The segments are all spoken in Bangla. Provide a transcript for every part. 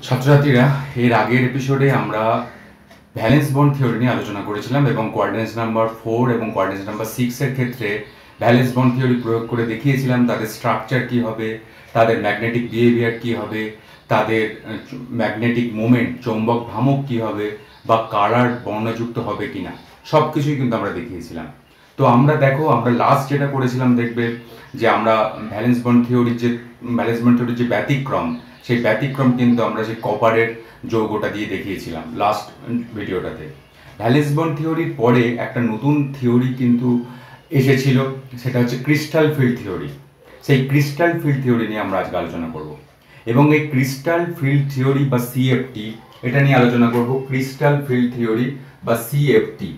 ছাত্রছাত্রীরা, এর আগের এপিসোডে আমরা ভ্যালেন্স বন্ড থিওরি নিয়ে আলোচনা করেছিলাম এবং কোঅর্ডিনেটস নাম্বার 4 এবং কোঅর্ডিনেটস নাম্বার 6 এর ক্ষেত্রে ভ্যালেন্স বন্ড থিওরি প্রয়োগ করে দেখিয়েছিলাম তাদের স্ট্রাকচার কী হবে, তাদের ম্যাগনেটিক বিহেভিয়ার কী হবে, তাদের ম্যাগনেটিক মোমেন্ট চৌম্বক ভ্রামক কী হবে বা কালার বর্ণযুক্ত হবে কিনা, সব কিছুই কিন্তু আমরা দেখিয়েছিলাম। তো আমরা আমরা লাস্ট যেটা করেছিলাম দেখবে যে আমরা ভ্যালেন্স বন্ড থিওরির যে ব্যতিক্রম, সেই ব্যতিক্রম কিন্তু আমরা সেই কপারের যৌগটা দিয়ে দেখিয়েছিলাম লাস্ট ভিডিওটাতে। ভ্যালেন্স বন্ড থিওরির পরে একটা নতুন থিওরি কিন্তু এসেছিল, সেটা হচ্ছে ক্রিস্টাল ফিল্ড থিওরি। সেই ক্রিস্টাল ফিল্ড থিওরি নিয়ে আমরা আজকে আলোচনা করব এবং এই ক্রিস্টাল ফিল্ড থিওরি বা সিএফটি, এটা নিয়ে আলোচনা করব। ক্রিস্টাল ফিল্ড থিওরি বা সিএফটি,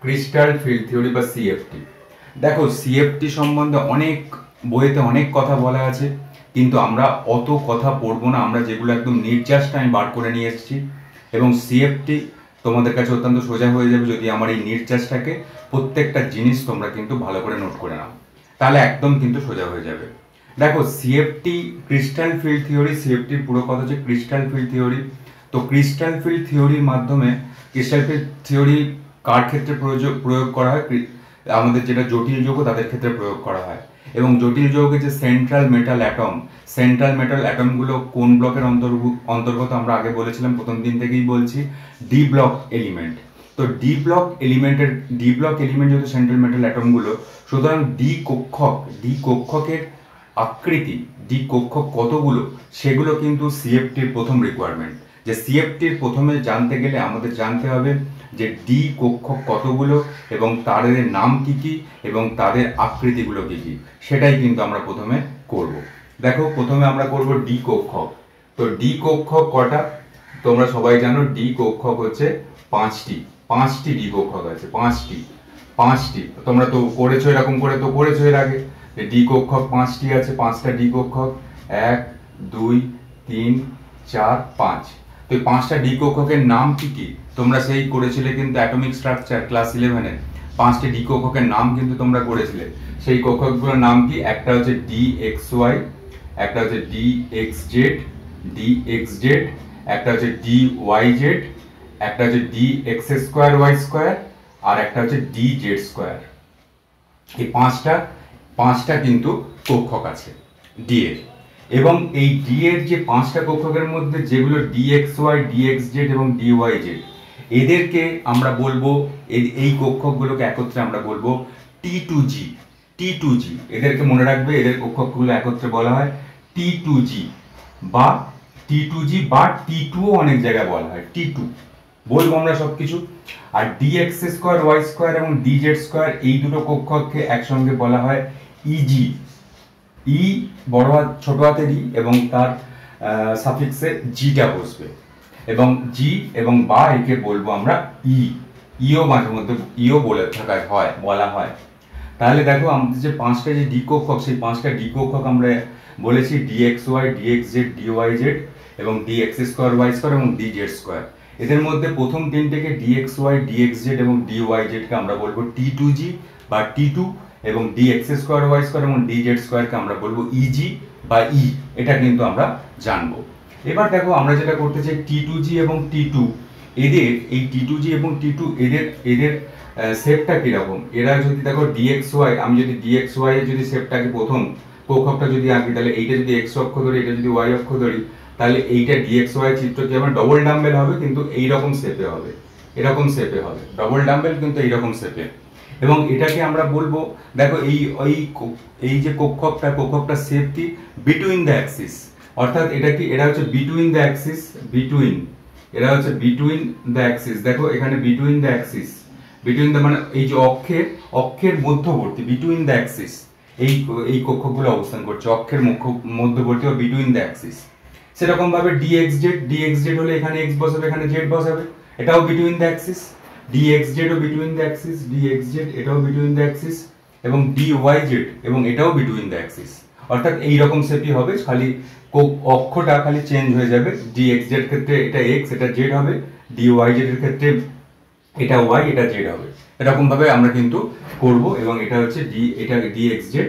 ক্রিস্টাল ফিল্ড থিওরি বা সিএফটি। দেখো, সিএফটি সম্বন্ধে অনেক বইতে অনেক কথা বলা আছে, কিন্তু আমরা অত কথা পড়বো না। আমরা যেগুলো একদম নির্যাসটা আমি বার করে নিয়ে এসেছি এবং সিএফটি তোমাদের কাছে অত্যন্ত সোজা হয়ে যাবে যদি আমার এই নির্যাসটাকে প্রত্যেকটা জিনিস তোমরা কিন্তু ভালো করে নোট করে নাও, তাহলে একদম কিন্তু সোজা হয়ে যাবে। দেখো, সিএফটি ক্রিস্টাল ফিল্ড থিওরি, সিএফটির পুরো কথা হচ্ছে ক্রিস্টাল ফিল্ড থিওরি। তো ক্রিস্টাল ফিল্ড থিওরির মাধ্যমে ক্রিস্টাল ফিল্ড থিওরি কার ক্ষেত্রে প্রয়োগ করা হয়? আমাদের যেটা জটিল যৌগ তাদের ক্ষেত্রে প্রয়োগ করা হয়। এবং জটিল যৌগের যে সেন্ট্রাল মেটাল অ্যাটমগুলো কোন ব্লকের অন্তর্গত আমরা আগে বলেছিলাম, প্রথম দিন থেকেই বলছি, ডি ব্লক এলিমেন্ট। তো ডি ব্লক এলিমেন্ট যেহেতু সেন্ট্রাল মেটাল অ্যাটমগুলো, সুতরাং ডি কক্ষকের আকৃতি, ডি কক্ষক কতগুলো, সেগুলো কিন্তু সিএফটির প্রথম রিকোয়ারমেন্ট। যে সিএফটির প্রথমে জানতে গেলে আমাদের জানতে হবে যে ডি কক্ষক কতগুলো এবং তাদের নাম কি কি এবং তাদের আকৃতিগুলো কি কি, সেটাই কিন্তু আমরা প্রথমে করব। দেখো, প্রথমে আমরা করব ডি কক্ষক। তো ডি কক্ষক কটা তোমরা সবাই জানো? ডি কক্ষক হচ্ছে পাঁচটি ডি কক্ষক আছে, পাঁচটি। তোমরা তো করেছো, এরকম করে তো করেছো এর আগে, যে ডি কক্ষক পাঁচটি আছে, পাঁচটা ডি কক্ষক, 1 2 3 4 5। তো এই পাঁচটা ডি কক্ষকের নাম কি কি তোমরা সেই করেছিলে কিন্তু অ্যাটমিক স্ট্রাকচার ক্লাস 11-এ, পাঁচটি ডি কক্ষকের নাম কিন্তু তোমরা করেছিলে। সেই কক্ষকগুলোর নাম কি? একটা হচ্ছে ডি এক্স ওয়াই, একটা হচ্ছে ডি এক্স জেড, একটা হচ্ছে ডি ওয়াই জেড, একটা হচ্ছে D x square Y square, আর একটা হচ্ছে ডি জেড স্কোয়ার। এই পাঁচটা কিন্তু কক্ষক আছে ডি এর। এবং এই ডি এর যে পাঁচটা কক্ষকের মধ্যে যেগুলো D x Y, D x Z এবং ডি ওয়াই জেড, এদেরকে আমরা বলবো, এই কক্ষকগুলোকে একত্রে আমরা বলবো টি টু জি। এদেরকে মনে রাখবে, এদের কক্ষকগুলো একত্রে বলা হয় টি বা টি টুও অনেক জায়গায় বলা হয় টি টু, বলবো আমরা সবকিছু। আর d x square Y square এবং ডি জেড স্কোয়ার, এই দুটো কক্ষককে একসঙ্গে বলা হয় ইজি। ই বড় হাত ছোট হাতের ই এবং তার সাফিক্সে জিটা বসবে, এবং জি এবং বা একে বলবো আমরা ইও মাঝে মধ্যে ইও বলা হয়। তাহলে দেখো, আমাদের যে পাঁচটা যে ডি কক্ষক, সেই পাঁচটা ডি কক্ষক আমরা বলেছি d x Y, D x z, d Y z এবং d x square Y square এবং ডি জেড স্কোয়ার। এদের মধ্যে প্রথম তিনটেকে d x Y, D x Z এবং ডি ওয়াই জেডকে আমরা বলবো টি টু জি বা টি টু, এবং d x square Y square এবং ডি জেড স্কোয়ারকে আমরা বলবো ইজি বা ই। এটা কিন্তু আমরা জানবো। এবার দেখো, আমরা যেটা করতে চাই, টি টু জি এবং টি টু, এদের এই টি টু জি এবং টি টু এদের শেপটা কীরকম? এরা যদি দেখো ডিএক্স ওয়াই, আমি যদি ডিএক্স ওয়াই এর যদি শেপটাকে প্রথম কক্ষকটা যদি আঁকি, তাহলে এইটা যদি এক্স অক্ষ ধরি, এটা যদি ওয়াই অক্ষ ধরি, তাহলে এইটা ডিএক্স ওয়াই চিত্র কি হবে? ডবল ডাম্বেল হবে, কিন্তু এইরকম শেপে হবে, এরকম শেপে হবে ডবল ডাম্বেল, কিন্তু এইরকম শেপে। এবং এটাকে আমরা বলবো, দেখো এই যে কক্ষকটা শেপ কি? Between the axis. অর্থাৎ এরা হচ্ছে বিটুইন দ্য অ্যাক্সিস, এরা হচ্ছে বিটুইন দ্য অ্যাক্সিস। দেখো এখানে between the Axis, between the মানে এই যে অক্ষের মধ্যবর্তী, বিটুইন দ্য অ্যাক্সিস এই কক্ষকগুলো অবস্থান করছে অক্ষের মধ্যবর্তী বা বিটুইন দ্য অ্যাক্সিস। সেরকম ভাবে ডিএক্স জেড হলে এখানে এক্স বসাবে, এখানে জেড বসাবে, এটাও বিটুইন দ্য অ্যাক্সিস। ডিএক্স জেডও between the axis, d x z এটাও বিটুইন দ্য অ্যাক্সিস, এবং ডি ওয়াই জেড এবং এটাও বিটুইন দ্য অ্যাক্সিস। অর্থাৎ এইরকম শেপই হবে, খালি অক্ষটা খালি চেঞ্জ হয়ে যাবে। ডিএক্স জেড ক্ষেত্রে এটা এক্স, এটা জেড হবে, ডি ওয়াই জেড এর ক্ষেত্রে এটা ওয়াই, এটা জেড হবে। এরকম ভাবে আমরা কিন্তু করব। এবং এটা হচ্ছে এটা ডিএক্স জেড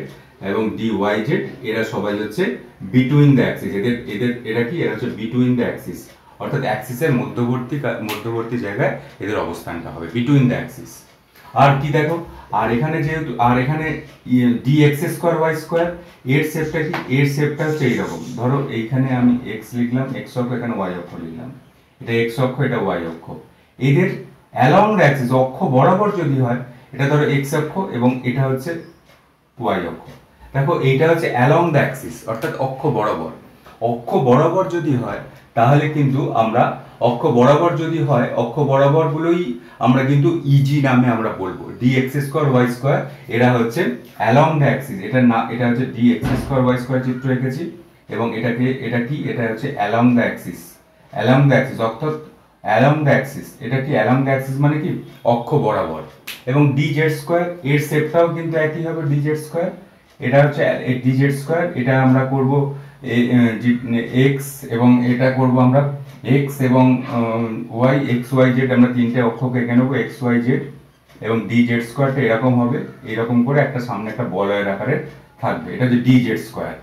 এবং ডি ওয়াই জেড এরা সবাই হচ্ছে বিটুইন দ্য অ্যাক্সিস। এরা কি, এরা হচ্ছে বিটুইন দ্য অ্যাক্সিস, অর্থাৎ অ্যাক্সিসের মধ্যবর্তী জায়গায় এদের অবস্থানটা হবে বিটুইন দ্য অ্যাক্সিস। আর কি দেখো, আর এখানে যেহেতু এখানে D x square Y square, এর শেপটা কি, এর শেপটা হচ্ছে এইরকম। ধরো এইখানে আমি এক্স লিখলাম, এক্স অক্ষ, এখানে ওয়াই অক্ষ লিখলাম, এটা এক্স অক্ষ, এটা ওয়াই অক্ষ। এদের অ্যালং দ্য অ্যাক্সিস, অক্ষ বরাবর যদি হয়, এটা ধরো এক্স অক্ষ এবং এটা হচ্ছে ওয়াই অক্ষ। দেখো এইটা হচ্ছে অ্যালং দ্য অ্যাক্সিস, অর্থাৎ অক্ষ বরাবর। অক্ষ বরাবর যদি হয় তাহলে কিন্তু আমরা অক্ষ বরাবর গুলোই আমরা কিন্তু ইজি নামে আমরা বলবো। D x square Y square এরা হচ্ছে অ্যালং দ্য অ্যাক্সিস, এটা হচ্ছে D x square Y square চিত্র এঁকেছি, এবং এটা কি, এটা হচ্ছে অ্যালং দ্য অ্যাক্সিস, অর্থাৎ অ্যালং দ্য অ্যাক্সিস। এটা কি অ্যালং দ্য অ্যাক্সিস মানে কি, অক্ষ বরাবর। এবং ডি জেড স্কোয়ার, এর শেপটাও কিন্তু একই হবে, ডি জেড স্কোয়ার, এটা হচ্ছে ডি জেড স্কোয়ার, এটা আমরা করব এক্স, এবং এটা করব আমরা এক্স এবং ওয়াই, এক্স ওয়াই জেড, আমরা তিনটে অক্ষকে এঁকে নেবো, এক্স ওয়াই জেড, এবং ডি জেড স্কোয়ারটা এরকম হবে, এরকম করে একটা সামনে একটা বলয়ের আকারে থাকবে, এটা হচ্ছে ডি জেড স্কোয়ার।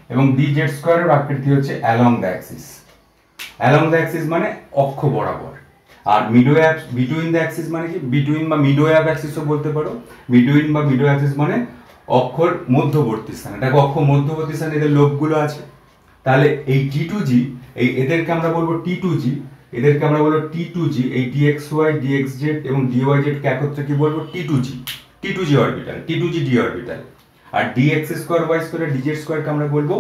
এবং ডি জেড স্কোয়ারের আকৃতি হচ্ছে along the Axis. Along the Axis মানে অক্ষ বরাবর। আর বিটুইন দ্য অ্যাক্সিস মানে কি, বিটুইন বা মিডো অ্যাপ অ্যাক্সিসও বলতে পারো। বিটুইন বা মিডো অ্যাক্সিস মানে অক্ষর মধ্যবর্তী স্থানে। দেখো অক্ষ মধ্যবর্তী স্থানে এদের লোবগুলো আছে, তাহলে এই টি টু জি, এদেরকে আমরা বলবো টি টু জি, এদেরকে আমরা বলবো টি টু জি। এই d x Y, D x Z এবং ডি ওয়াই জেডকে একত্রে কি বলবো, t two g orbital, t two g d orbital. আর d x square Y square, d z স্কোয়ারকে আমরা বলবো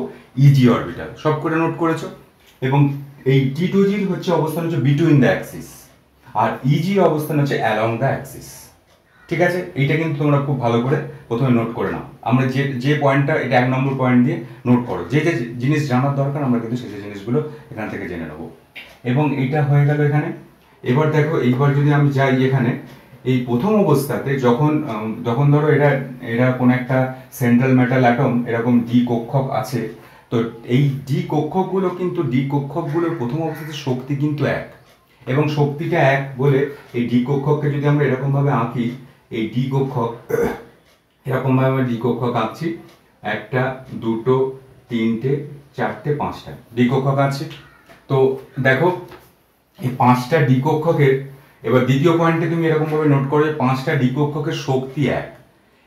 ইজি অরবিটাল। সব করে নোট করেছো? এবং এই টি টু জির হচ্ছে অবস্থান হচ্ছে বিটুইন দ্য অ্যাক্সিস, আর ইজির অবস্থান হচ্ছে অ্যালং দ্য অ্যাক্সিস। ঠিক আছে, এইটা কিন্তু তোমরা খুব ভালো করে প্রথমে নোট করে নাও। আমরা যে পয়েন্টটা, এটা 1 নম্বর পয়েন্ট দিয়ে নোট করো। যে জিনিস জানার দরকার আমরা কিন্তু সেই জিনিসগুলো এখান থেকে জেনে নেবো। এবং এইটা হয়ে গেল এখানে। এবার দেখো, এইবার যদি আমি যাই এখানে, এই প্রথম অবস্থাতে যখন ধরো এরা কোনো একটা সেন্ট্রাল মেটাল অ্যাটম, এরকম ডি কক্ষক আছে, তো এই ডি কক্ষকগুলোর প্রথম অবস্থাতে শক্তি কিন্তু এক, এবং শক্তিটা এক বলে এই ডি কক্ষককে যদি আমরা এরকম ভাবে আঁকি, এই ডি কক্ষক এরকম ভাবে আমরা ডি কক্ষক আঁকছি, 1 2 3 4 5টা ডি কক্ষক আছে। তো দেখো এই 5টা ডি কক্ষকের, এবার দ্বিতীয় পয়েন্টে তুমি এরকম ভাবে নোট করো, 5টা ডি কক্ষকের শক্তি এক,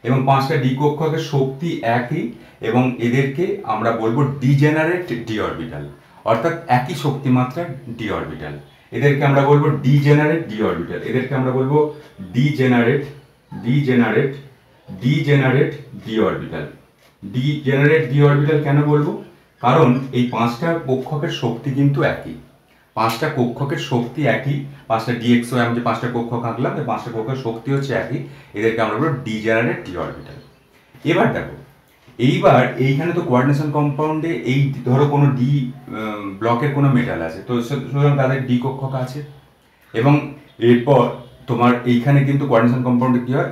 এবং 5টা ডি কক্ষকের শক্তি একই, এবং এদেরকে আমরা বলবো ডিজেনারেট ডি অরবিটাল, অর্থাৎ একই শক্তিমাত্রার ডি অরবিটাল। এদেরকে আমরা বলবো ডিজেনারেট ডি অরবিটাল, এদেরকে আমরা বলবো degenerate D orbital. Degenerate D orbital কেন বলবো? কারণ এই 5টা কক্ষকের শক্তি কিন্তু একই, 5টা কক্ষকের শক্তি একই, 5টা ডিএক্স ওয়াই, আমি যে 5টা কক্ষক আঁকলাম, এই 5টা কক্ষের শক্তি হচ্ছে একই, এদেরকে আমরা বলবো ডিজেনারেট ডি অরবিটাল। এবার দেখো, এইবার এইখানে তো কোঅর্ডিনেশন কম্পাউন্ডে এই ধরো কোনো ডি ব্লকের কোনো মেটাল আছে, তো সুতরাং তাদের ডি কক্ষক আছে, এবং এরপর তোমার এইখানে কিন্তু কোঅর্ডিনেশন কম্পাউন্ডে কি হয়,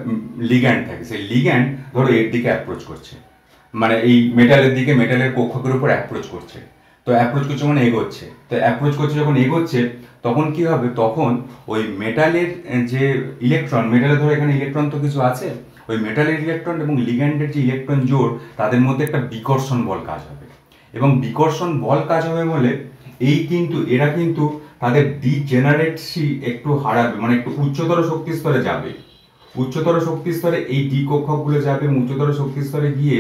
লিগ্যান্ড থাকে। সেই লিগ্যান্ড ধরো এর দিকে অ্যাপ্রোচ করছে, মানে এই মেটালের দিকে, মেটালের কক্ষকের উপর অ্যাপ্রোচ করছে, তো অ্যাপ্রোচ করছে মানে এগোচ্ছে, তো অ্যাপ্রোচ করছে যখন এগোচ্ছে তখন কি হবে, তখন ওই মেটালের যে ইলেকট্রন, মেটালে ধরো এখানে ইলেকট্রন তো কিছু আছে, ওই মেটালের ইলেকট্রন এবং লিগ্যান্ডের যে ইলেকট্রন জোড়, তাদের মধ্যে একটা বিকর্ষণ বল কাজ হবে, এবং বিকর্ষণ বল কাজ হবে বলে এরা কিন্তু তাদের ডিজেনারেটসি একটু হারাবে, মানে একটু উচ্চতর শক্তি স্তরে যাবে, উচ্চতর শক্তি স্তরে এই ডি কক্ষকগুলো যাবে, উচ্চতর শক্তি স্তরে গিয়ে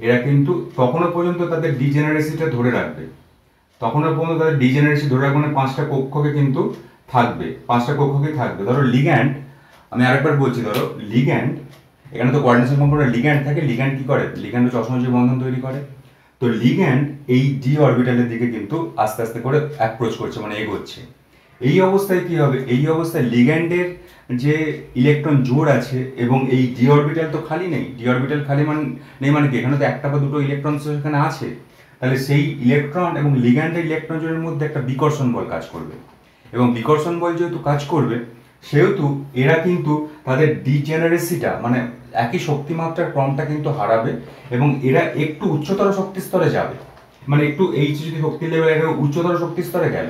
এরা কিন্তু তখনও পর্যন্ত তাদের ডিজেনারেসিটা ধরে রাখবে, মানে 5টা কক্ষকে কিন্তু থাকবে, 5টা কক্ষকে থাকবে। ধরো লিগ্যান্ড, আমি আরেকবার বলছি, ধরো লিগ্যান্ড, এখানে তো কোঅর্ডিনেশন কম্পাউন্ডে লিগ্যান্ড থাকে, লিগ্যান্ড কি করে, লিগ্যান্ড হচ্ছে অসংযোজী বন্ধন তৈরি করে, তো লিগ্যান্ড এই ডি অরবিটালের দিকে কিন্তু আস্তে আস্তে করে অ্যাপ্রোচ করছে, মানে এগোচ্ছে। এই অবস্থায় কি হবে, এই অবস্থায় লিগ্যান্ডের যে ইলেকট্রন জোড় আছে এবং এই ডি অরবিটাল তো খালি নেই, ডি অরবিটাল খালি নেই মানে কি, এখানে তো 1টা বা 2টো ইলেকট্রন সেখানে আছে, তাহলে সেই ইলেকট্রন এবং লিগ্যান্ডের ইলেকট্রন জোড়ের মধ্যে একটা বিকর্ষণ বল কাজ করবে, এবং বিকর্ষণ বল যেহেতু কাজ করবে সেহেতু এরা কিন্তু তাদের ডিজেনারেসিটা, মানে একই শক্তিমাত্রার ক্রমটা কিন্তু হারাবে, এবং এরা একটু উচ্চতর শক্তি স্তরে যাবে, মানে একটু এই যদি শক্তি লেভেল, এটা উচ্চতর শক্তি স্তরে গেল,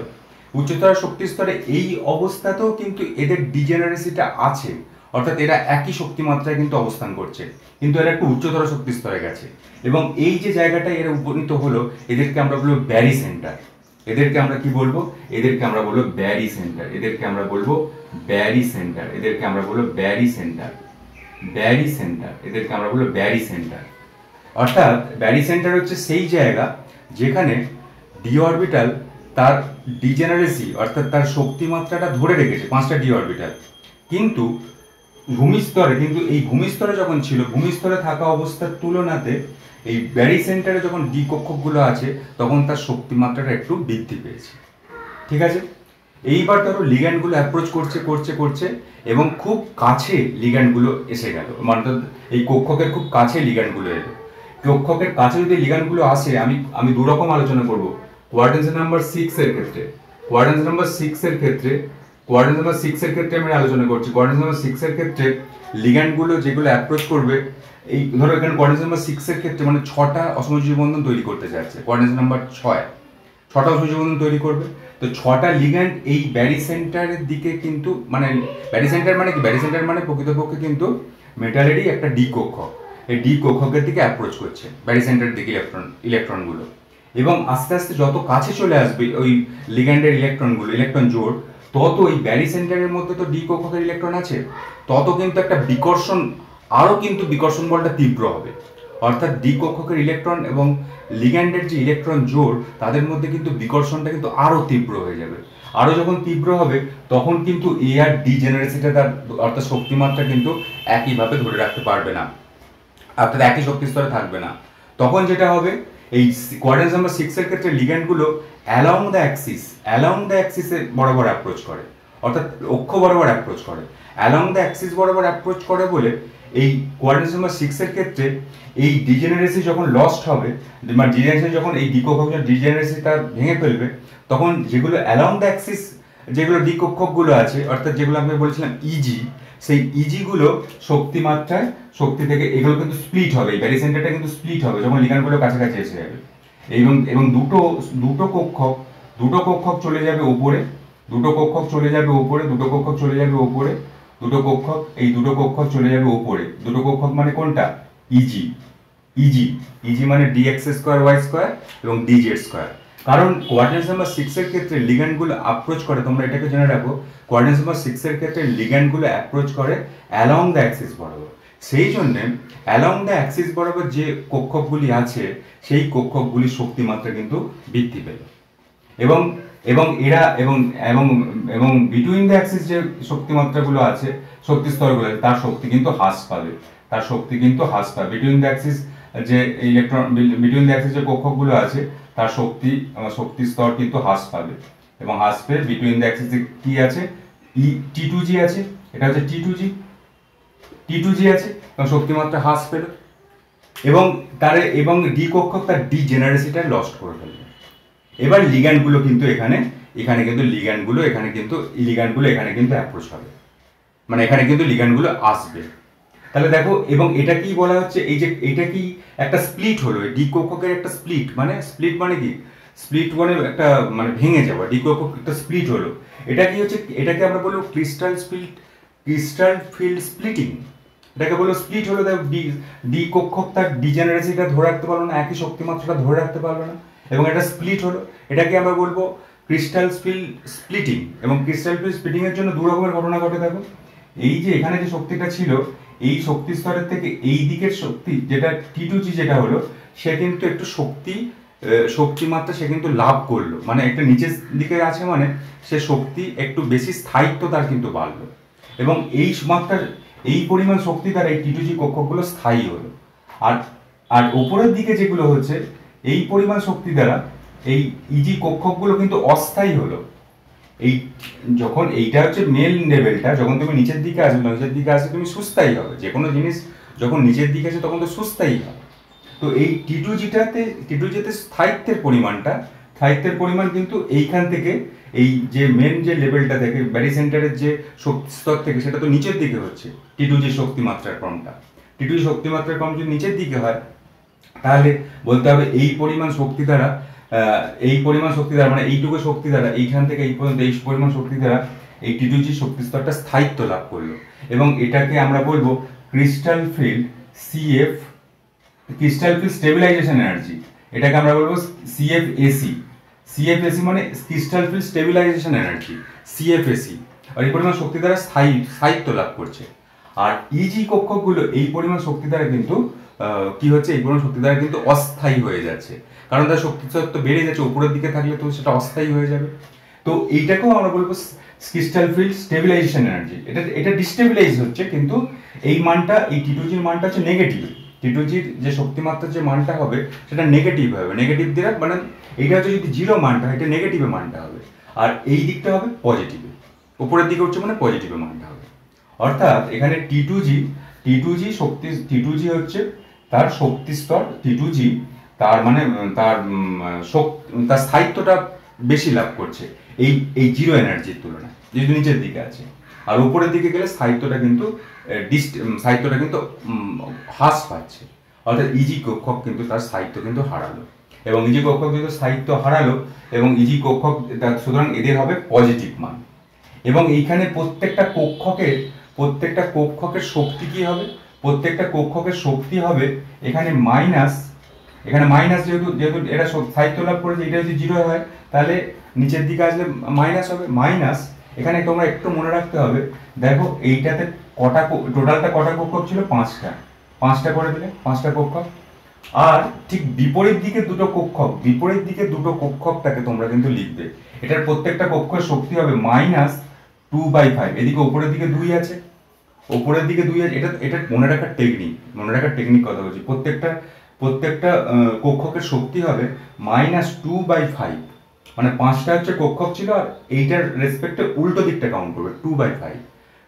উচ্চতর শক্তি স্তরে এই অবস্থাতেও কিন্তু এদের ডিজেনারেসিটা আছে, অর্থাৎ এরা একই শক্তিমাত্রায় কিন্তু অবস্থান করছে, কিন্তু এরা একটু উচ্চতর শক্তি স্তরে গেছে। এবং এই যে জায়গাটায় এরা উপনীত হলো, এদেরকে আমরা বলবো ব্যারি সেন্টার। এদেরকে আমরা কি বলবো? এদেরকে আমরা বলবো ব্যারি সেন্টার। এদেরকে আমরা বলবো ব্যারি সেন্টার। এদেরকে আমরা বলবো ব্যারি সেন্টার। ব্যারি সেন্টার, এদেরকে আমরা বলবো ব্যারি সেন্টার। অর্থাৎ ব্যারি সেন্টার হচ্ছে সেই জায়গা যেখানে ডি অরবিটাল তার ডিজেনারেসি অর্থাৎ তার শক্তিমাত্রাটা ধরে রেখেছে, 5টা ডি অরবিটাল, কিন্তু ভূমিস্তরে, কিন্তু এই ভূমিস্তরে যখন ছিল, ভূমিস্তরে থাকা অবস্থার তুলনাতে এই ব্যারি সেন্টারে যখন ডি কক্ষকগুলো আছে তখন তার শক্তিমাত্রাটা একটু বৃদ্ধি পেয়েছে। ঠিক আছে, এইবার ধরো লিগ্যান্ডগুলো অ্যাপ্রোচ করছে করছে করছে এবং খুব কাছে লিগ্যান্ডগুলো এসে গেল, মানে এই কক্ষকের খুব কাছে লিগ্যান্ডগুলো এলো। কক্ষকের কাছে যদি লিগ্যান্ডগুলো আসে, আমি দু রকম আলোচনা করব। কোয়াড্রেন্স নাম্বার 6 এর ক্ষেত্রে, কোয়াড্রেন্স নাম্বার 6 এর ক্ষেত্রে, কোয়াড্রেন্স নাম্বার 6 এর ক্ষেত্রে আমি আলোচনা করছি। কোয়াড্রেন্স নাম্বার 6 এর ক্ষেত্রে লিগ্যান্ডগুলো যেগুলো অ্যাপ্রোচ করবে, এই ধরো এখানে কোয়াড্রেন্স নাম্বার 6 এর ক্ষেত্রে মানে 6টা অসমযোজী বন্ধন তৈরি করতে যাচ্ছে। কোয়াড্রেন্স নাম্বার 6টা অসমযোজী বন্ধন তৈরি করবে। তো 6টা লিগ্যান্ড এই ব্যারি সেন্টারের দিকে কিন্তু, মানে ব্যারি সেন্টার মানে কি? ব্যারি সেন্টার মানে প্রকৃতপক্ষে কিন্তু মেটালেরই একটা ডি কক্ষক। এই ডি কক্ষকের দিকে অ্যাপ্রোচ করছে ব্যারি সেন্টারের দিকে ইলেকট্রনগুলো, এবং আস্তে আস্তে যত কাছে চলে আসবে ওই লিগ্যান্ডের ইলেকট্রনগুলো, ইলেকট্রন জোড়, তত ওই ব্যারি সেন্টারের মধ্যে তো ডি কক্ষকের ইলেকট্রন আছে, তত কিন্তু একটা বিকর্ষণ, আরও কিন্তু বিকর্ষণ বলটা তীব্র হবে। অর্থাৎ ডি কক্ষকের ইলেকট্রন এবং লিগ্যান্ডের যে ইলেকট্রন জোড়, তাদের মধ্যে কিন্তু বিকর্ষণটা কিন্তু আরও তীব্র হয়ে যাবে। আরও যখন তীব্র হবে তখন কিন্তু এ আর ডি জেনারেসিটা তার অর্থাৎ শক্তিমাত্রা কিন্তু একইভাবে ধরে রাখতে পারবে না, অর্থাৎ একই শক্তি স্তরে থাকবে না। তখন যেটা হবে, এই কোয়াড্রেন্স নাম্বার 6 এর ক্ষেত্রে লিগ্যান্ডগুলো অ্যালং দ্য অ্যাক্সিসে বরাবর অ্যাপ্রোচ করে, অর্থাৎ অক্ষ বরাবর অ্যাপ্রোচ করে। অ্যালং দ্য অ্যাক্সিস বরাবর অ্যাপ্রোচ করে বলে এই কোয়াড্রেন্স নাম্বার 6 এর ক্ষেত্রে এই ডিজেনারেসি যখন লস্ট হবে, মানে ডিজেনারেসি যখন এই ডিকক্ষক ডিজেনারেসিটা ভেঙে ফেলবে, তখন যেগুলো অ্যালং দ্য অ্যাক্সিস, যেগুলো ডিকক্ষকগুলো আছে, অর্থাৎ যেগুলো আমি বলেছিলাম ইজি, সেই ইজিগুলো শক্তিমাত্রায় শক্তি থেকে এগুলো কিন্তু স্প্লিট হবে। এই ব্যারি সেন্টারটা কিন্তু স্প্লিট হবে যখন লিগ্যান্ডগুলো কাছাকাছি এসে যাবে, এবং দুটো কক্ষক চলে যাবে উপরে, দুটো কক্ষক চলে যাবে উপরে, দুটো কক্ষক চলে যাবে উপরে, দুটো কক্ষক, এই দুটো কক্ষক চলে যাবে উপরে। দুটো কক্ষক মানে কোনটা? ইজি। ইজি মানে ডিএক্স স্কোয়ার ওয়াই স্কোয়ার এবং ডিজেড স্কোয়ার। কারণ কোয়াড্রেন্স নাম্বার 6 এর ক্ষেত্রে লিগ্যান্ডগুলো অ্যাপ্রোচ করে, তোমরা এটাকে জেনে রাখো, কোয়াড্রেন্স নাম্বার 6 এর ক্ষেত্রে লিগ্যান্ডগুলো অ্যাপ্রোচ করে অ্যালং দ্য অ্যাক্সিস বরাবর। সেই জন্য অ্যালং দ্য অ্যাক্সিস বরাবর যে কক্ষকগুলি আছে, সেই কক্ষকগুলির শক্তিমাত্রা কিন্তু বৃদ্ধি পেল, এবং এবং এরা এবং এবং এবং বিটুইন দ্য অ্যাক্সিস যে শক্তিমাত্রাগুলো আছে, শক্তি স্তরগুলো, তার শক্তি কিন্তু হ্রাস পাবে, তার শক্তি কিন্তু হ্রাস পাবে। বিটুইন দ্য অ্যাক্সিস যে ইলেকট্রন, বিটুইন দ্য অ্যাক্সিস যে কক্ষকগুলো আছে, তার শক্তি স্তর কিন্তু হ্রাস পাবে, এবং হ্রাস পেয়ে বিটুইন দ্য অ্যাক্সিসে কি আছে? T2G আছে, এটা হচ্ছে T2G আছে, এবং শক্তিমাত্রা হ্রাস পেল, এবং ডি কক্ষক তার ডিজেনারেসিটা লস্ট করে ফেলবে। এবার লিগ্যান্ডগুলো কিন্তু এখানে কিন্তু লিগ্যান্ডগুলো এখানে কিন্তু অ্যাপ্রোচ হবে, মানে এখানে কিন্তু লিগ্যান্ডগুলো আসবে। তাহলে দেখো, এবং এটা কি বলা হচ্ছে, এই যে এটা কি একটা স্প্লিট হলো, ডি কক্ষকের একটা স্প্লিট মানে কি? স্প্লিট মানে একটা মানে ভেঙে যাওয়া, ডি কক্ষক একটা স্প্লিট হলো। এটা কি হচ্ছে? এটাকে আমরা বলবো ক্রিস্টাল ফিল্ড স্প্লিটিং। এটাকে বলবো স্প্লিট হলো। ডি কক্ষক তার ডিজেনারেসিটা ধরে রাখতে পারলো না, একই শক্তিমাত্রাটা ধরে রাখতে পারলো না, এবং এটা স্প্লিট হলো। এটাকে আমরা বলবো ক্রিস্টাল ফিল্ড স্প্লিটিং। এবং ক্রিস্টাল ফিল্ড স্প্লিটিং এর জন্য দু রকমের ঘটনা ঘটে। দেখো, এই যে এখানে যে শক্তিটা ছিল, এই শক্তি স্তরের থেকে এই দিকের শক্তি যেটা T2G যেটা হলো, সে কিন্তু একটু শক্তিমাত্রা সে কিন্তু লাভ করলো, মানে একটা নিচের দিকে আছে, মানে সে শক্তি একটু বেশি স্থায়িত্ব তার কিন্তু বাড়লো, এবং এই পরিমাণ শক্তি দ্বারা এই T2G কক্ষকগুলো স্থায়ী হলো। আর উপরের দিকে যেগুলো হচ্ছে, এই পরিমাণ শক্তি দ্বারা এই ইজি কক্ষকগুলো কিন্তু অস্থায়ী হলো। এই যখন এইটা হচ্ছে মেল লেভেলটা, যখন তুমি নিচের দিকে আসবে তুমি সুস্থায়ী হবে। যে কোনো জিনিস যখন নিচের দিকে আসে তখন তো সুস্থায়ী হবে। তো এই T2Gতে স্থায়িত্বের পরিমাণ কিন্তু এইখান থেকে, এই যে মেন যে লেভেলটা থেকে ব্যারি সেন্টারের যে শক্তি স্তর থেকে, সেটা তো নিচের দিকে হচ্ছে। T2G শক্তিমাত্রার ক্রমটা, T2G শক্তিমাত্রার ক্রম যদি নিচের দিকে হয়, তাহলে বলতে হবে এই পরিমাণ শক্তি দ্বারা মানে এইটুকু শক্তি দ্বারা এইখান থেকে এই পর্যন্ত এই পরিমাণ শক্তি দ্বারা এই T2G শক্তি স্তরটা স্থায়িত্ব লাভ করলো এবং এটাকে আমরা বলবো crystal field CF, crystal field stabilisation energy, এটাকে আমরা বলবো CFAC। CFAC মানে crystal field stabilisation energy, CFAC। আর এই পরিমাণ শক্তি দ্বারা স্থায়িত্ব লাভ করছে। আর ইজি কক্ষকগুলো এই পরিমাণ শক্তি দ্বারা কিন্তু কি হচ্ছে, এই পরিমাণ শক্তি দ্বারা কিন্তু অস্থায়ী হয়ে যাচ্ছে, কারণ তার শক্তি তো বেড়ে যাচ্ছে, উপরের দিকে থাকলে তো সেটা অস্থায়ী হয়ে যাবে। তো এইটাকেও আমরা বলবো ক্রিস্টাল ফিল্ড স্টেবিলাইজেশন এনার্জি। এটা ডিস্টেবিলাইজ হচ্ছে, কিন্তু এই মানটা, এই T2Gর মানটা হচ্ছে নেগেটিভ। T2Gর যে শক্তিমাত্রার যে মানটা হবে সেটা নেগেটিভ হবে, নেগেটিভ দিয়ে মানে এইটা হচ্ছে যদি 0 মানটা হয় এটা নেগেটিভে মানটা হবে, আর এই দিকটা হবে পজিটিভে, উপরের দিকে উঠছে মানে পজিটিভে মানটা হবে। অর্থাৎ এখানে T2G হচ্ছে তার শক্তি স্তর, T2G তার মানে তার স্থায়িত্বটা বেশি লাভ করছে এই 0 এনার্জির তুলনায়, যেহেতু নিচের দিকে আছে। আর উপরের দিকে গেলে স্থায়িত্বটা কিন্তু হ্রাস পাচ্ছে, অর্থাৎ ইজি কক্ষক কিন্তু তার স্থায়িত্ব কিন্তু হারালো, এবং ইজি কক্ষক কিন্তু স্থায়িত্ব হারালো এবং ইজি কক্ষক, সুতরাং এদের হবে পজিটিভ মান। এবং এইখানে প্রত্যেকটা কক্ষকের শক্তি কি হবে, প্রত্যেকটা কক্ষকের শক্তি হবে এখানে মাইনাস, যেহেতু এটা স্থায়িত্ব লাভ করেছে, এটা যদি 0 হয় তাহলে নিচের দিকে আসলে মাইনাস হবে, মাইনাস এখানে তোমরা একটু মনে রাখতে হবে, দেখো এইটাতে টোটালটা কটা কক্ষক ছিল, 5টা করে দিলে 5টা কক্ষক। আর ঠিক বিপরীত দিকে দুটো কক্ষকটাকে তোমরা কিন্তু লিখবে, এটার প্রত্যেকটা কক্ষের শক্তি হবে -2/5। এদিকে উপরের দিকে 2 আছে, এটা মনে রাখার টেকনিক কথা বলছি। প্রত্যেকটা কক্ষকের শক্তি হবে -2/5, মানে 5টা হচ্ছে কক্ষক ছিল, আর এইটার রেসপেক্টে উল্টো দিকটা কাউন্ট করবে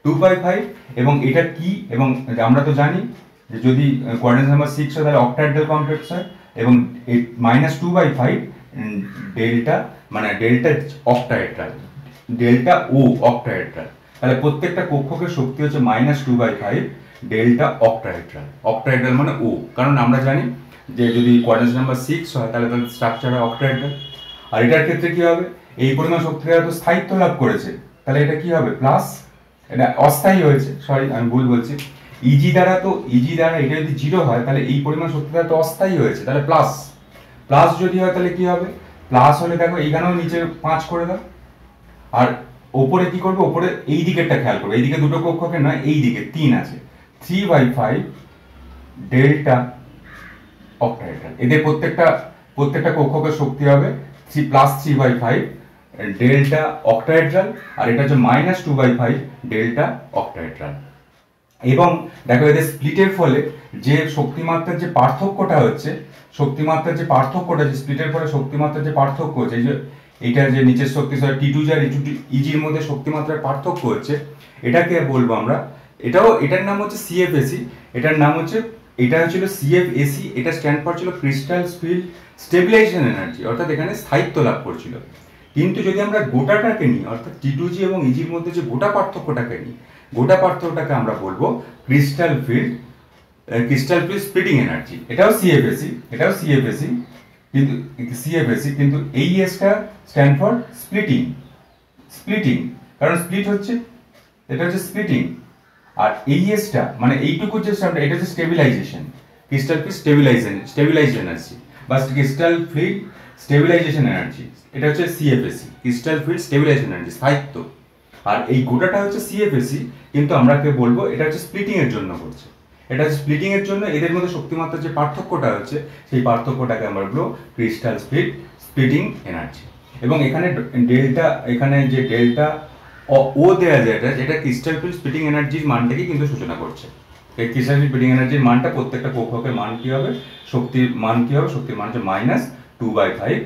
2/5। এবং এটা কি, এবং আমরা তো জানি যে যদি কোঅর্ডিনেট নাম্বার 6 হয় তাহলে অক্টাহেড্রাল কমপ্লেক্স হয়, এবং -2/5 ডেল্টা মানে ডেল্টা অক্টাহেড্রাল, ডেল্টা ও অক্টাহেড্রাল। তাহলে প্রত্যেকটা কক্ষকের শক্তি হচ্ছে -2/5 ডেল্টা অক্টাহেড্রাল মানে ও, কারণ আমরা জানি যে যদি কোঅর্ডিনেট নাম্বার 6 হয় তাহলে তার স্ট্রাকচার হয় অক্টাহেড্রাল। আর এটার ক্ষেত্রে কি হবে, এই পরিমাণ শক্তি দ্বারা তো স্থায়িত্ব লাভ করেছে, তাহলে এটা কি হবে প্লাস, এটা অস্থায়ী হয়েছে, সরি আমি ভুল বলছি, ইজি দ্বারা এটা যদি 0 হয় তাহলে এই পরিমাণ শক্তি দ্বারা তো অস্থায়ী হয়েছে, তাহলে প্লাস যদি হয় তাহলে কি হবে, প্লাস হলে দেখো এইখানেও নিচে 5 করে দাও, আর ওপরে কি করবে, ওপরে এই দিকেরটা খেয়াল করবে, এইদিকে দুটো কক্ষকের নয়, এই দিকে 3 আছে, 3/5 ডেল্টা অক্টাহেড্রাল। এদের প্রত্যেকটা কক্ষকের শক্তি হবে 3/5 ডেল্টা অক্টাহেড্রাল, আর এটা হচ্ছে -2/5 ডেল্টা অক্টাহেড্রাল। এবং দেখো এদের স্প্লিটের ফলে যে শক্তিমাত্রার যে পার্থক্যটা হচ্ছে, যে স্প্লিটের ফলে শক্তিমাত্রার যে পার্থক্য হচ্ছে, এই যে এইটা যে নিচের শক্তি স্তর T2G আর ইজির মধ্যে শক্তিমাত্রার পার্থক্য হচ্ছে, এটাকে বলবো আমরা, এটার নাম হচ্ছে CFAC। এটা হচ্ছিল CFAC, এটা স্ট্যান্ড ফর ছিল ক্রিস্টাল ফিল্ড স্টেবিলাইজেশন এনার্জি, অর্থাৎ এখানে স্থায়িত্ব লাভ করছিল। কিন্তু যদি আমরা গোটাটাকে নিই, অর্থাৎ T2G এবং ইজির মধ্যে যে গোটা পার্থক্যটাকে নিই, গোটা পার্থক্যটাকে আমরা বলবো ক্রিস্টাল ফিল্ড স্প্লিটিং এনার্জি। এটাও CFAC, কিন্তু এই এসটা স্ট্যান্ড ফর স্প্লিটিং, কারণ স্প্লিট হচ্ছে, এটা হচ্ছে স্প্লিটিং। আর এই এসটা মানে এইটুকু যে এটা হচ্ছে stabilisation, crystal field stabilisation energy বা ক্রিস্টাল ফিল্ড স্টেবিলাইজেশন এনার্জি, এটা হচ্ছে CFAC, crystal field stabilisation energy, স্থায়িত্ব। আর এই গোটাটা হচ্ছে CFAC, কিন্তু আমরা কে বলবো এটা হচ্ছে স্প্লিটিং এর জন্য করছে, এটা হচ্ছে স্প্লিটিং এর জন্য, এদের মধ্যে শক্তিমাত্রার যে পার্থক্যটা হচ্ছে সেই পার্থক্যটাকে আমরা বলবো ক্রিস্টাল ফিল্ড স্প্লিটিং এনার্জি। এবং এখানে যে ডেল্টা ও দেওয়া যায়, এটা ক্রিস্টাল ফিল্ড স্প্লিটিং এনার্জির মানটাকে কিন্তু সূচনা করছে। এই ক্রিস্টাল ফিল্ড স্প্লিটিং এনার্জির মানটা প্রত্যেকটা কক্ষকের মান কি হবে, শক্তির মান হচ্ছে -2/5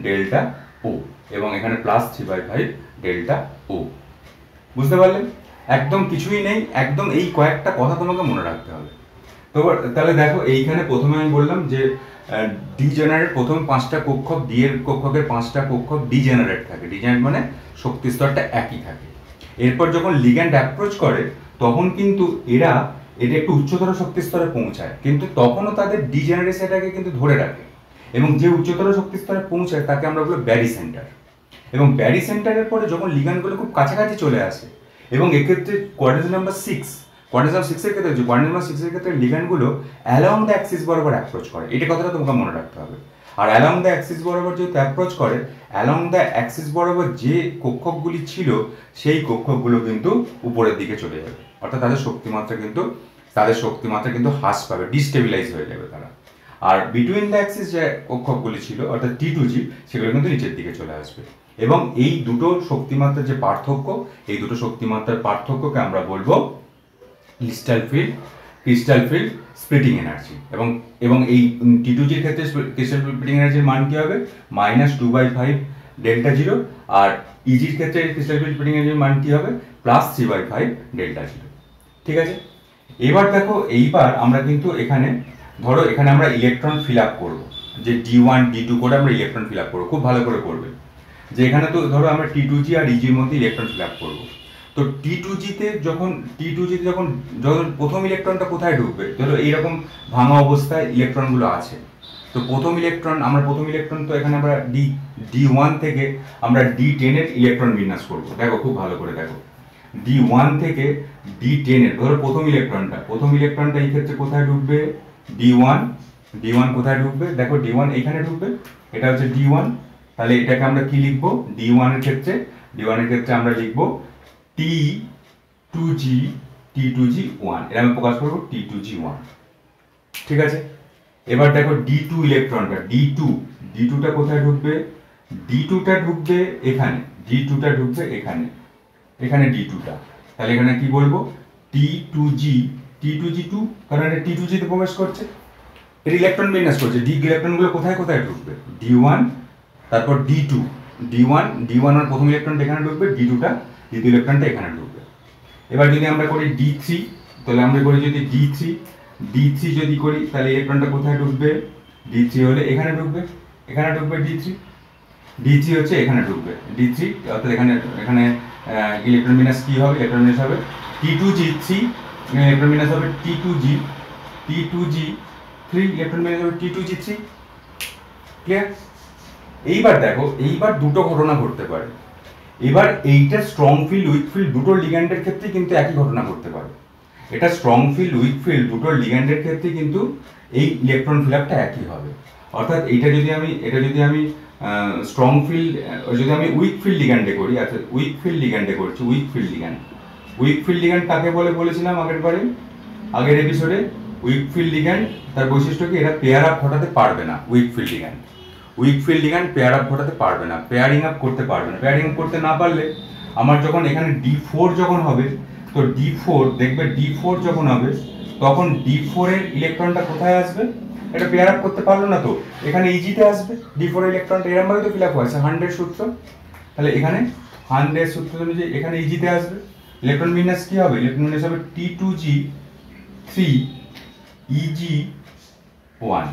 ডেল্টা ও, এবং এখানে +3/5 ডেল্টা ও। বুঝতে পারলেন? একদম কিছুই নেই, একদম এই কয়েকটা কথা তোমাকে মনে রাখতে হবে। তো তাহলে দেখো এইখানে প্রথমে আমি বললাম যে ডিজেনারেট, প্রথম 5টা কক্ষক, ডি এর কক্ষকের 5টা কক্ষক ডিজেনারেট থাকে, ডিজেনারেট মানে শক্তি স্তরটা একই থাকে। এরপর যখন লিগ্যান্ড অ্যাপ্রোচ করে তখন কিন্তু এটা একটু উচ্চতর শক্তি স্তরে পৌঁছায়, কিন্তু তখনও তাদের ডিজেনারেসিটাকে কিন্তু ধরে রাখে, এবং যে উচ্চতর শক্তি স্তরে পৌঁছায় তাকে আমরা বলবো ব্যারি সেন্টার। এবং ব্যারি সেন্টারের পরে যখন লিগ্যান্ডগুলো খুব কাছাকাছি চলে আসে, এবং এক্ষেত্রে কোঅর্ডিনেশন নাম্বার 6, কোঅর্ডিনেশন নাম্বার 6 এর ক্ষেত্রে কোঅর্ডিনেশন নাম্বার 6 এর ক্ষেত্রে লিগ্যান্ডগুলো অ্যালং দ্য অ্যাক্সিস বরাবর অ্যাপ্রোচ করে। এটা কথাটা তোমাকে মনে রাখতে হবে। আর অ্যালং দ্য অ্যাক্সিস বরাবর যেহেতু অ্যাপ্রোচ করে, অ্যালং দ্য অ্যাক্সিস বরাবর যে কক্ষকগুলি ছিল সেই কক্ষকগুলো কিন্তু উপরের দিকে চলে যাবে, অর্থাৎ তাদের শক্তিমাত্রা কিন্তু হ্রাস পাবে, ডিস্টেবিলাইজ হয়ে যাবে তারা। আর বিটুইন দ্য অ্যাক্সিস যে কক্ষকগুলি ছিল অর্থাৎ T2G, সেগুলো কিন্তু নিচের দিকে চলে আসবে। এবং এই দুটো শক্তিমাত্রার যে পার্থক্য, এই দুটো শক্তিমাত্রার পার্থক্যকে আমরা বলবো ক্রিস্টাল ফিল্ড স্প্লিটিং এনার্জি। এবং এই T2G-র ক্ষেত্রে ক্রিস্টাল ফিল্ড স্প্লিটিং এনার্জির মান কি হবে? -2/5 ডেল্টা জিরো। আর EG-র ক্ষেত্রে ক্রিস্টাল ফিল্ড স্প্লিটিং এনার্জির মান কি হবে? +3/5 ডেল্টা জিরো। ঠিক আছে, এবার দেখো, এইবার আমরা কিন্তু এখানে ধরো এখানে আমরা ইলেকট্রন ফিল আপ করবো, যে D1 D2 করে আমরা ইলেকট্রন ফিল আপ করবো, খুব ভালো করে করবে। যে এখানে তো ধরো আমরা T2G আর EG-র মধ্যে ইলেকট্রন ফিল আপ করবো। তো T2G-তে যখন প্রথম ইলেকট্রনটা কোথায় ঢুকবে? ধরো এইরকম ভাঙা অবস্থায় ইলেকট্রনগুলো আছে। তো প্রথম ইলেকট্রন তো এখানে আমরা D1 থেকে আমরা D10-এর ইলেকট্রন বিন্যাস করবো। দেখো খুব ভালো করে দেখো, D1 থেকে D10-এর ধরো প্রথম ইলেকট্রনটা এই ক্ষেত্রে কোথায় ঢুকবে? D1 কোথায় ঢুকবে? দেখো D1 এখানে ঢুকবে, এটা হচ্ছে D1। তাহলে এটাকে আমরা কি লিখবো? D1 এর ক্ষেত্রে আমরা লিখবো T2G1, এটা আমি প্রকাশ করবো T2G1। ঠিক আছে, এবার দেখো D2 ইলেকট্রনটা, D2টা কোথায় ঢুকবে? D2টা ঢুকবে এখানে, এখানে D2টা। তাহলে এখানে কি বলবো? T2G2, কারণ এটা T2G তে প্রবেশ করছে, এটা ইলেকট্রন বিন্যাস করছে। D ইলেকট্রনগুলো কোথায় ঢুকবে? D1, তারপর D1 আর প্রথম ইলেকট্রনটা এখানে ঢুকবে, দ্বিতীয় ইলেকট্রনটা এখানে ঢুকবে। এবার যদি আমরা করি D3, তাহলে আমরা করি যদি D3 যদি করি, তাহলে ইলেকট্রনটা কোথায় ঢুকবে? D3 হলে এখানে ঢুকবে D3 হচ্ছে এখানে ঢুকবে D3, অর্থাৎ এখানে ইলেকট্রন বিন্যাস কি হবে? ইলেকট্রন বিন্যাস হবে T2G3, ইলেকট্রন বিন্যাস হবে T2G3, ইলেকট্রন বিন্যাস হবে T2G3। ক্লিয়ার? এইবার দেখো, এইবার দুটো ঘটনা ঘটতে পারে। এবার এইটা স্ট্রং ফিল্ড উইক ফিল্ড দুটো লিগ্যান্ডের ক্ষেত্রে কিন্তু একই ঘটনা ঘটতে পারে। এটা স্ট্রং ফিল্ড উইক ফিল্ড দুটো লিগ্যান্ডের ক্ষেত্রে কিন্তু এই ইলেকট্রন ফিল আপটা একই হবে। অর্থাৎ এটা যদি আমি স্ট্রং ফিল্ড, যদি আমি উইক ফিল্ড লিগ্যান্ডে করি, অর্থাৎ উইক ফিল্ড লিগ্যান্ড কাকে বলেছিলাম আগের এপিসোডে? উইক ফিল্ড লিগ্যান্ড তার বৈশিষ্ট্য কি? এরা পেয়ার আপ ঘটাতে পারবে না। Week field ligand pair up ঘটাতে পারবে না, পেয়ারিং আপ করতে পারবে না। পেয়ারিং করতে না পারলে আমার যখন এখানে D4 যখন হবে, তো D4 যখন হবে, তখন D4 এর ইলেকট্রনটা কোথায় আসবে? এটা পেয়ার আপ করতে পারলো না, তো এখানে EG-তে আসবে। D4 এর ইলেকট্রনটা এরকম ভাবে তো ফিল আপ হয়েছে 100 সূত্র, তাহলে এখানে 100 সূত্র অনুযায়ী এখানে EG-তে আসবে। ইলেকট্রন বিন্যাস কি হবে? ইলেকট্রন বিন্যাস হবে T2G3 EG1।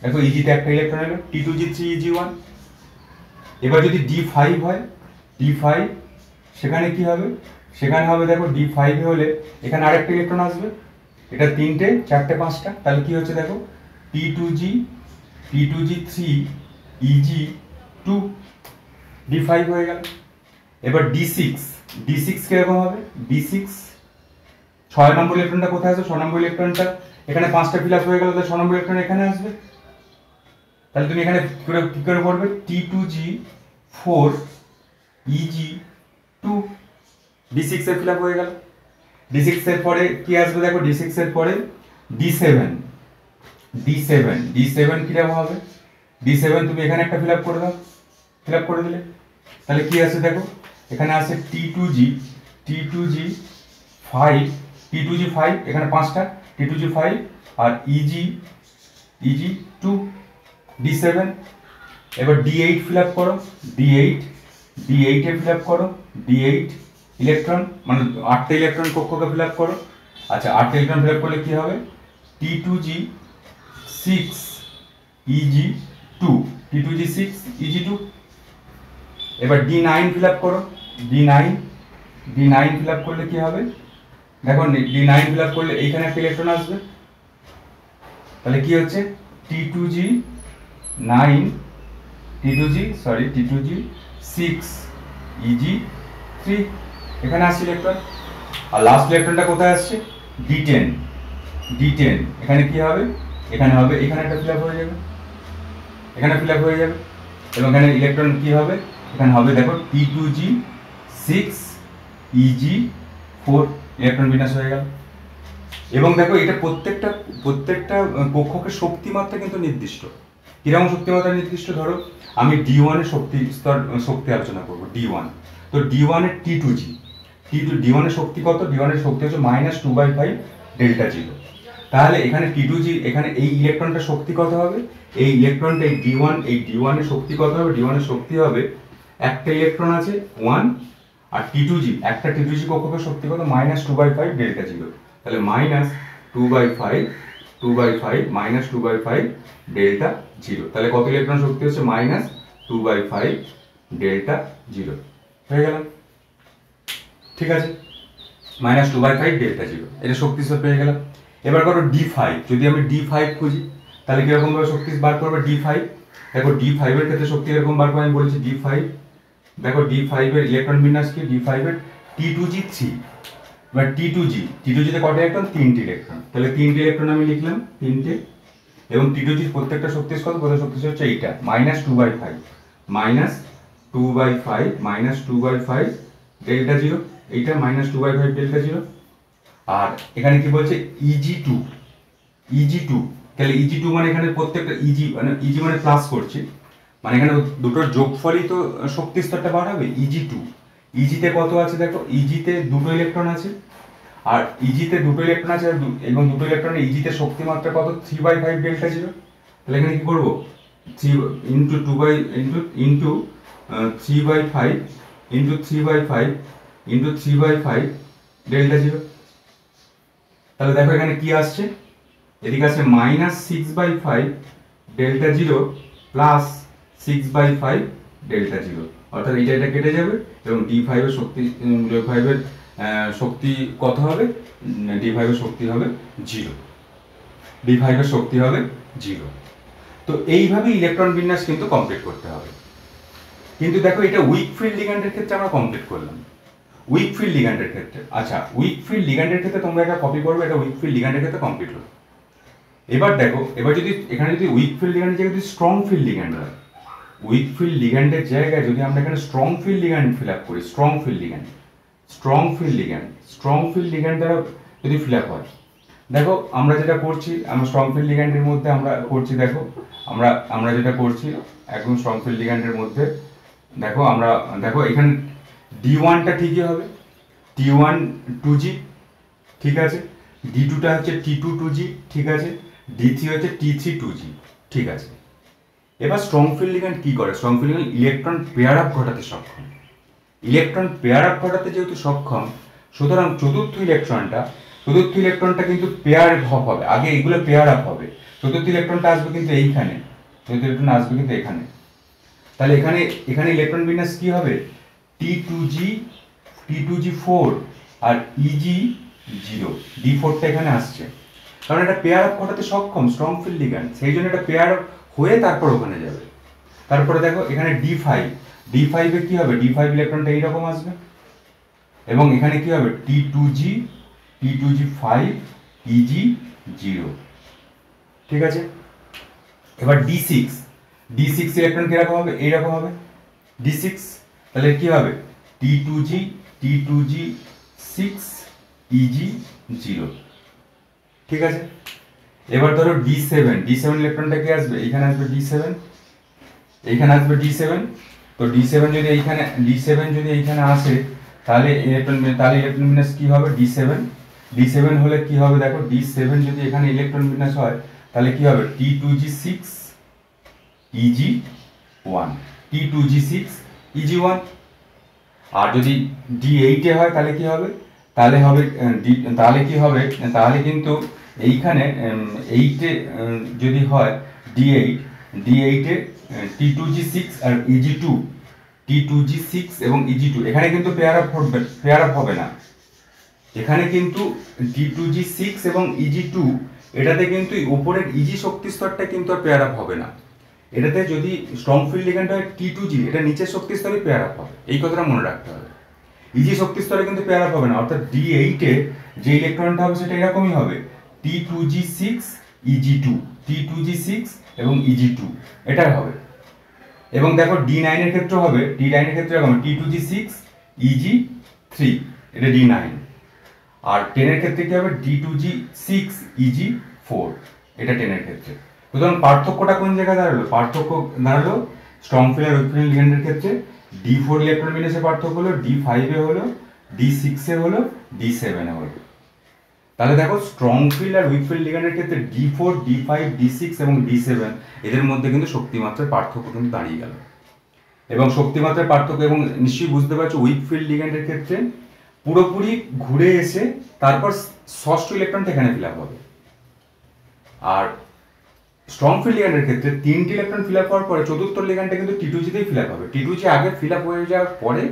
দেখো EG-তে একটা ইলেকট্রন এলো, T2G3 EG1। এবার যদি D5 হয়, D5 সেখানে কি হবে? সেখানে হবে দেখো D5 হলে এখানে আরেকটা ইলেকট্রন আসবে, এটা 3টে 4টে 5টা, তাহলে কি হচ্ছে দেখো T2G3 EG2, D5 হয়ে গেল। এবার D6 কিরকম হবে? D6 6 নম্বর ইলেকট্রনটা কোথায় আসবে? 6 নম্বর ইলেকট্রনটা এখানে 5টা ফিল আপ হয়ে গেল, তাহলে 6 নম্বর ইলেকট্রন এখানে আসবে। তাহলে তুমি এখানে কি করে করবে? T2G4 EG2, D6 এর ফিল আপ হয়ে গেল। D6 এর পরে কি আসবে দেখো? D6 এর পরে D7 কিরকম হবে? D7 তুমি এখানে একটা ফিল আপ করে দাও, ফিল আপ করে দিলে তাহলে কি আসে দেখো? এখানে আসে T2G5, এখানে 5টা T2G5 আর EG2, D7। এবার D8 ফিল আপ করো, D8 এ ফিল আপ করো, D8 ইলেকট্রন, মানে 8টা ইলেকট্রন কক্ষকে ফিল আপ করো। আচ্ছা, 8টা ইলেকট্রন ফিল আপ করলে কি হবে? T2G6 EG2, এবার D9 ফিল আপ করো, D9 ফিল আপ করলে কি হবে দেখো? D9 ফিল আপ করলে এইখানে একটা ইলেকট্রন আসবে, তাহলে কি হচ্ছে? T2G6 6 Eg3 এখানে আসছে ইলেকট্রন। আর লাস্ট ইলেকট্রনটা কোথায় আসছে? D10 D10 এখানে কি হবে? এখানে হবে, এখানে একটা ফিল আপ হয়ে যাবে, এখানে ফিল আপ হয়ে যাবে এবং এখানে ইলেকট্রন কি হবে? এখানে হবে দেখো T2G6 Eg4 ইলেকট্রন বিন্যাস হয়ে গেল। এবং দেখো এটা প্রত্যেকটা কক্ষকের শক্তিমাত্রা কিন্তু নির্দিষ্ট। কিরকম শক্তিমাত্রা নির্দিষ্ট? ধরো আমি D1 এর শক্তি আলোচনা করব, D1। তো D1 এর T2G D1 এর শক্তি কত? D1 এর শক্তি হচ্ছে -2/5 ডেল্টা জিরো। তাহলে এখানে T2G, এখানে এই ইলেকট্রনটার শক্তি কত হবে? এই ইলেকট্রনটা এই D1 এর শক্তি কত হবে? D1 এর শক্তি হবে, একটা ইলেকট্রন আছে 1, আর T2G একটা T2G কক্ষকের শক্তি কত? -2/5 ডেল্টা জিরো। তাহলে -2/5 ডেল্টা জিরো। তাহলে কত ইলেকট্রন শক্তি হচ্ছে? -2/5 ডেল্টা জিরো হয়ে গেল। ঠিক আছে, -2/5 ডেল্টা জিরো, এটা শক্তি স্তর পেয়ে গেলাম। এবার করো D5। যদি আমি D5 খুঁজি তাহলে কিরকম ভাবে শক্তি বার করবো? D5 দেখো, D5 এর ক্ষেত্রে শক্তি এরকম বার করে, আমি বলেছি D5 দেখো D5 এর ইলেকট্রন বিন্যাস কি? D5 এর T2G3। এবার T2G তে কত ইলেকট্রন? 3টে ইলেকট্রন। তাহলে 3টে ইলেকট্রন আমি লিখলাম, 3টে। এবং T2G প্রত্যেকটা শক্তি কত? প্রত্যেক শক্তি হচ্ছে এইটা, -2/5 ডেল্টা জিরো, এইটা -2/5 ডেল্টা জিরো। আর এখানে কি বলছে? Eg2 তাহলে Eg2 মানে এখানে প্রত্যেকটা Eg মানে প্লাস করছি, মানে এখানে দুটোর যোগফলই তো শক্তি স্তরটা বাড়াবে। Eg তে কত আছে দেখো, Eg তে দুটো ইলেকট্রন আছে, আর Eg তে দুটো ইলেকট্রন আছে এবং দুটো ইলেকট্রনের Eg তে শক্তি মাত্রা কত? 3/5 ডেল্টা জিরো। তাহলে এখানে কি করব? 3 ইনটু 3/5 ইনটু 3/5 ডেল্টা জিরো। তাহলে দেখো এখানে কি আসছে? এদিকে আছে -6/5 delta zero plus 6/5 delta zero, অর্থাৎ এটা কেটে যাবে এবং D5 এর শক্তি শক্তি কত হবে? D5 এর শক্তি হবে 0। D5 এর শক্তি হবে 0। তো এইভাবে ইলেকট্রন বিন্যাস কিন্তু কমপ্লিট করতে হবে। কিন্তু দেখো এটা উইক ফিল্ড লিগ্যান্ডের ক্ষেত্রে আমরা কমপ্লিট করলাম। উইক ফিল্ড লিগ্যান্ডের ক্ষেত্রে, আচ্ছা উইক ফিল্ড লিগ্যান্ডের ক্ষেত্রে তোমরা একটা কপি করবে, এটা উইক ফিল্ড লিগ্যান্ডের ক্ষেত্রে কমপ্লিট হলো। এবার দেখো, এবার যদি এখানে যদি উইক ফিল্ড লিগ্যান্ডের জায়গায় যদি স্ট্রং ফিল্ড লিগ্যান্ড হয়, উইক ফিল্ড লিগ্যান্ডের জায়গায় যদি আমরা এখানে strong field ligand fill up করি, স্ট্রং ফিল্ড লিগ্যান্ড দ্বারা যদি ফিল আপ হয়, দেখো আমরা যেটা করছি, আমরা স্ট্রং ফিল্ড লিগ্যান্ডের মধ্যে আমরা করছি, দেখো আমরা যেটা করছি একদম স্ট্রং ফিল্ড লিগ্যান্ডের মধ্যে, দেখো আমরা দেখো এখানে D1টা ঠিকই হবে T1 2G, ঠিক আছে, D2টা হচ্ছে T2 2G, ঠিক আছে, D3 হচ্ছে T3 2G, ঠিক আছে। এবার স্ট্রং ফিল্ড লিগ্যান্ড কি করে? Strong field ligand electron pair up ঘটাতে সক্ষম। ইলেকট্রন পেয়ার আপ ঘটাতে যেহেতু সক্ষম, সুতরাং চতুর্থ ইলেকট্রনটা কিন্তু পেয়ার আপ হবে। আগে এগুলো পেয়ার আপ হবে, চতুর্থ ইলেকট্রনটা আসবে কিন্তু এইখানে, চতুর্থ ইলেকট্রন আসবে কিন্তু এখানে। তাহলে এখানে ইলেকট্রন বিন্যাস কি হবে? T2G4 আর Eg0, D4টা এখানে আসছে, কারণ এটা পেয়ার আপ ঘটাতে সক্ষম স্ট্রং ফিল্ড লিগ্যান্ড, সেই জন্য এটা পেয়ার আপ হয়ে তারপর ওখানে যাবে। তারপরে দেখো এখানে D5 এ কি হবে? D5 ইলেকট্রনটা এইরকম আসবে এবং এখানে কি হবে? T2G5 Eg0, ঠিক আছে। এবার D6 ইলেকট্রন কিরকম হবে? এইরকম হবে D6। তাহলে কি হবে? T2G6 Eg0, ঠিক আছে। এবার ধরো D7 ইলেকট্রনটা কি আসবে? এইখানে আসবে D7, তো D7 যদি এইখানে আসে, তাহলে ইলেকট্রন বিন্যাস কি হবে? D7 হলে কি হবে? দেখো D7 যদি এখানে ইলেকট্রন বিন্যাস হয় তাহলে কি হবে? T2G6 Eg1। আর যদি D8 এ হয় তাহলে কি হবে? তাহলে কিন্তু এইখানে 8 এ যদি হয় D8 এ T2G6 আর Eg2, T2G6 এবং Eg2 এখানে কিন্তু পেয়ার আপ হবে না। এখানে কিন্তু T2G6 এবং Eg2 এটাতে কিন্তু উপরের Eg শক্তি স্তরটা কিন্তু আর পেয়ার আপ হবে না। এটাতে যদি স্ট্রং ফিল্ড লিগ্যান্ড হয় T2G, এটা নিচের শক্তি স্তরে পেয়ার আপ হবে, এই কথাটা মনে রাখতে হবে। ইজি শক্তি স্তরে কিন্তু পেয়ার আপ হবে না, অর্থাৎ D8 এ যে ইলেকট্রনটা হবে সেটা এরকমই হবে T2G6 Eg2, T2G6 এবং Eg2, এটাই হবে। এবং দেখো D9 এর ক্ষেত্রে হবে, D9 এর ক্ষেত্রে এরকম T2G6 Eg3, এটা D9। আর 10 এর ক্ষেত্রে কি হবে D2G6 Eg4, এটা 10 এর ক্ষেত্রে। সুতরাং পার্থক্যটা কোন জায়গায় দাঁড়ালো? পার্থক্য দাঁড়ালো স্ট্রং ফিল্ড আর উইক ফিল্ড লিগ্যান্ডের ক্ষেত্রে D4 ইলেকট্রন বিন্যাসে পার্থক্য হলো, D5 এ হলো, D6 এ হলো, D7 এ হলো। তাহলে দেখো স্ট্রং ফিল্ড আর উইক ফিল্ড লিগ্যান্ডের ক্ষেত্রে D4, D5, D6 এবং D7 এদের মধ্যে কিন্তু শক্তিমাত্রার পার্থক্য কিন্তু দাঁড়িয়ে গেল। এবং শক্তিমাত্রার পার্থক্য, এবং নিশ্চয়ই বুঝতে পারছো উইক ফিল্ড লিগ্যান্ডের ক্ষেত্রে পুরোপুরি ঘুরে এসে তারপর ষষ্ঠ ইলেকট্রনটা এখানে ফিল আপ হবে। আর স্ট্রং ফিল্ড লিগ্যান্ডের ক্ষেত্রে 3টি ইলেকট্রন ফিল আপ হওয়ার পরে চতুর্থ লিগ্যান্ডটা কিন্তু T2G তেই ফিল আপ হবে। T2G আগে ফিল আপ হয়ে যাওয়ার পরে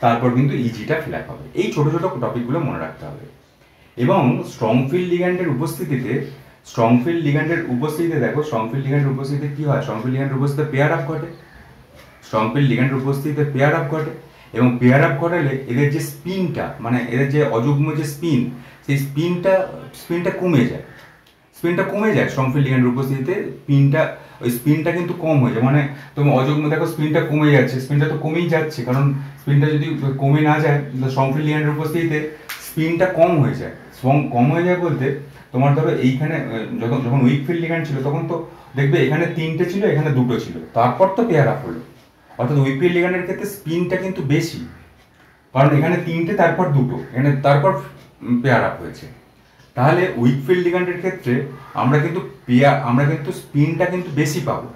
তারপর কিন্তু Eg-টা ফিল আপ হবে। এই ছোট ছোট টপিকগুলো মনে রাখতে হবে। এবং স্ট্রং ফিল্ড লিগ্যান্ডের উপস্থিতিতে দেখো স্ট্রং ফিল্ড লিগ্যান্ডের উপস্থিতিতে কি হয়? স্ট্রং ফিল্ড লিগ্যান্ডের উপস্থিতিতে পেয়ার আপ ঘটে, স্ট্রং ফিল্ড লিগ্যান্ডের উপস্থিতিতে পেয়ার আপ ঘটে। এবং পেয়ার আপ ঘটালে এদের যে স্পিনটা, মানে এদের যে অযুগ্ম যে স্পিন, সেই স্পিনটা কমে যায়। স্ট্রং ফিল্ড লিগ্যান্ডের উপস্থিতিতে স্পিনটা কিন্তু কম হয়ে যায়। মানে তুমি অযুগ্ম দেখো স্পিনটা কমে যাচ্ছে, স্পিনটা তো কমেই যাচ্ছে, কারণ স্পিনটা যদি কমে না যায় স্ট্রং ফিল্ড লিগ্যান্ডের উপস্থিতিতে স্পিনটা কম হয়ে যায়। কম হয়ে যায় বলতে তোমার ধরো এইখানে যখন উইক ফিল্ড লিগ্যান্ড ছিল তখন তো দেখবে এখানে 3টে ছিল, এখানে 2টো ছিল, তারপর তো পেয়ার আপ হলো। অর্থাৎ উইক ফিল্ড লিগ্যান্ডের ক্ষেত্রে স্পিনটা কিন্তু বেশি, কারণ এখানে 3টে তারপর 2টো, এখানে তারপর পেয়ার আপ হয়েছে। তাহলে উইক ফিল্ড লিগ্যান্ডের ক্ষেত্রে আমরা কিন্তু স্পিনটা কিন্তু বেশি পাবো।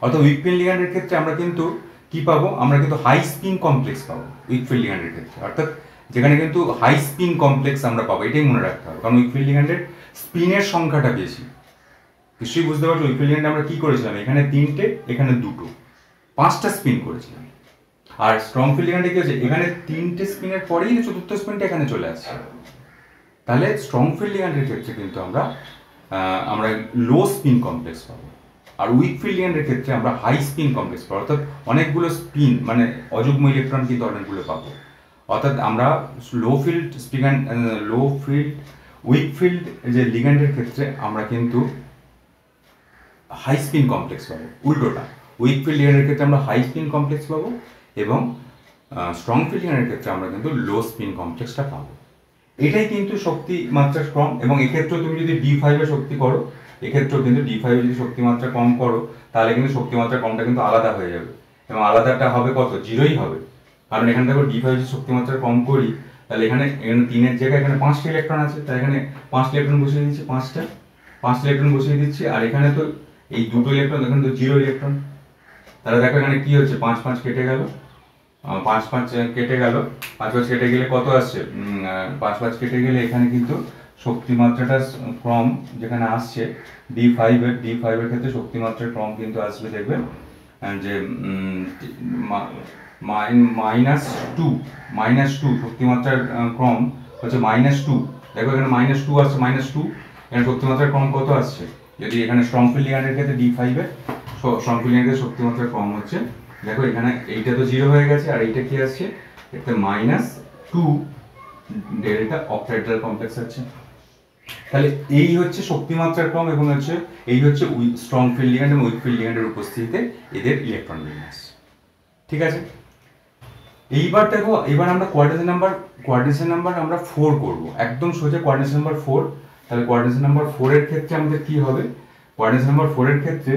অর্থাৎ উইক ফিল্ড লিগ্যান্ডের ক্ষেত্রে আমরা কিন্তু কি পাবো? আমরা কিন্তু হাই স্পিন কমপ্লেক্স পাবো উইক ফিল্ড লিগ্যান্ডের ক্ষেত্রে, অর্থাৎ যেখানে কিন্তু হাই স্পিন কমপ্লেক্স আমরা পাবো, এটাই মনে রাখতে হবে। কারণ উইক ফিল্ড লিগ্যান্ডের স্পিনের সংখ্যাটা বেশি। নিশ্চয়ই বুঝতে পারছো উইক ফিল্ড লিগ্যান্ডে আমরা কি করেছিলাম, এখানে 3টে, এখানে 2টো, 5টা স্পিন করেছিলাম। আর স্ট্রং ফিল্ড লিগ্যান্ডে কি হচ্ছে, এখানে 3টে স্পিনের পরেই চতুর্থ স্পিনটা এখানে চলে আসছে। তাহলে স্ট্রং ফিল্ড লিগ্যান্ডের ক্ষেত্রে কিন্তু আমরা লো স্পিন কমপ্লেক্স পাবো, আর উইক ফিল্ড লিগ্যান্ডের ক্ষেত্রে আমরা হাই স্পিন কমপ্লেক্স পাবো, অর্থাৎ অনেকগুলো স্পিন, মানে অযুগ্ম ইলেকট্রন কিন্তু অনেকগুলো পাবো। অর্থাৎ আমরা উইক ফিল্ড যে লিগ্যান্ডের ক্ষেত্রে আমরা কিন্তু হাই স্পিন কমপ্লেক্স পাবো, উল্টোটা উইক ফিল্ড লিগ্যান্ডের ক্ষেত্রে আমরা হাই স্পিন কমপ্লেক্স পাবো, এবং স্ট্রং ফিল্ড লিগ্যান্ডের ক্ষেত্রে আমরা কিন্তু লো স্পিন কমপ্লেক্সটা পাবো। এটাই কিন্তু শক্তি মাত্রার ক্রম। এবং এক্ষেত্রেও তুমি যদি D5 এ শক্তি করো, এক্ষেত্রেও কিন্তু D5 এ যদি শক্তি মাত্রা কম করো, তাহলে কিন্তু শক্তি মাত্রার ক্রমটা কিন্তু আলাদা হয়ে যাবে, এবং আলাদাটা হবে কত? 0ই হবে। কারণ এখানে দেখো D5 যদি শক্তি মাত্রা কম করি, তাহলে এখানে 3-এর জায়গায় এখানে 5টা ইলেকট্রন আছে, তাই এখানে 5টা ইলেকট্রন বসিয়ে দিচ্ছি, 5টা ইলেকট্রন বসিয়ে দিচ্ছি। আর এখানে তো এই 2টো ইলেকট্রন, এখানে তো 0 ইলেকট্রন। তাহলে দেখো এখানে কি হচ্ছে, 5-5 কেটে গেল, 5-5 কেটে গেল, 5-5 কেটে গেলে কত আসছে? 5-5 কেটে গেলে এখানে কিন্তু শক্তিমাত্রাটা ক্রম যেখানে আসছে D5 এর ক্ষেত্রে শক্তিমাত্রার ক্রম কিন্তু আসবে, দেখবেন যে -2 শক্তিমাত্রার ক্রম হচ্ছে -2। দেখো এখানে -2 আসছে, -2 এখানে শক্তিমাত্রার ক্রম কত আসছে? যদি এখানে স্ট্রং ফিল্ড লিগ্যান্ডের ক্ষেত্রে D5 এর স্ট্রং ফিল্ড লিগ্যান্ডের শক্তিমাত্রার ক্রম হচ্ছে, দেখো এখানে এইটা তো 0 হয়ে গেছে, আর এইটা কি আসছে? এতে -2 ডেল্টা অক্টাহেড্রাল কমপ্লেক্স আছে। তাহলে এই হচ্ছে শক্তিমাত্রার ক্রম, এবং এই হচ্ছে স্ট্রং ফিল্ড লিগ্যান্ড এবং উইক ফিল্ড লিগ্যান্ডের উপস্থিতিতে এদের ইলেকট্রন বিন্যাস। ঠিক আছে, এইবার দেখো, এবার আমরা কোঅর্ডিনেশন নাম্বার আমরা 4 করব, একদম সোজা কোঅর্ডিনেশন নাম্বার 4। তাহলে কোঅর্ডিনেশন নাম্বার 4 এর ক্ষেত্রে আমাদের কি হবে? কোঅর্ডিনেশন নাম্বার 4 এর ক্ষেত্রে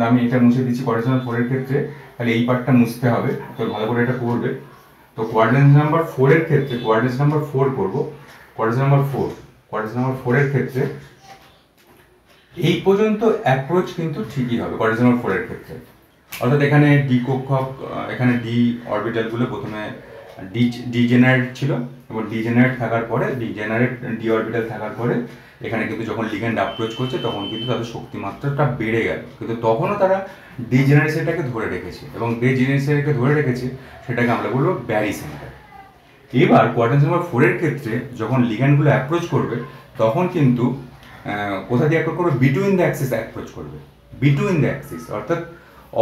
আমি এটা মুছে দিচ্ছি। কোঅর্ডিনেশন নাম্বার 4 এর ক্ষেত্রে তাহলে এই পার্টটা মুছতে হবে, তো ভালো করে এটা করবে। তো কোঅর্ডিনেশন নাম্বার 4 এর ক্ষেত্রে কোঅর্ডিনেশন নাম্বার 4 করব। কোঅর্ডিনেশন নাম্বার 4 এর ক্ষেত্রে এই পর্যন্ত অ্যাপ্রোচ কিন্তু ঠিকই হবে কোঅর্ডিনেশন নাম্বার 4 এর ক্ষেত্রে। অর্থাৎ এখানে ডি কক্ষক, এখানে ডি অরবিটালগুলো প্রথমে ডিজেনারেট ছিল, এবং ডিজেনারেট থাকার পরে ডি অরবিটাল থাকার পরে এখানে কিন্তু যখন লিগ্যান্ড অ্যাপ্রোচ করছে তখন কিন্তু তাদের শক্তিমাত্রাটা বেড়ে গেল, কিন্তু তখনও তারা ডিজেনারেশনটাকে ধরে রেখেছে, এবং ডিজেনারেশনটাকে ধরে রেখেছে সেটাকে আমরা বলবো ব্যারি সেন্টার। এবার কোঅর্ডিনেশন নাম্বার 4 এর ক্ষেত্রে যখন লিগ্যান্ডগুলো অ্যাপ্রোচ করবে তখন কিন্তু কোথা দিয়ে অ্যাপ্রোচ করবে? বিটুইন দ্য অ্যাক্সিস অ্যাপ্রোচ করবে। বিটুইন দ্য অ্যাক্সিস, অর্থাৎ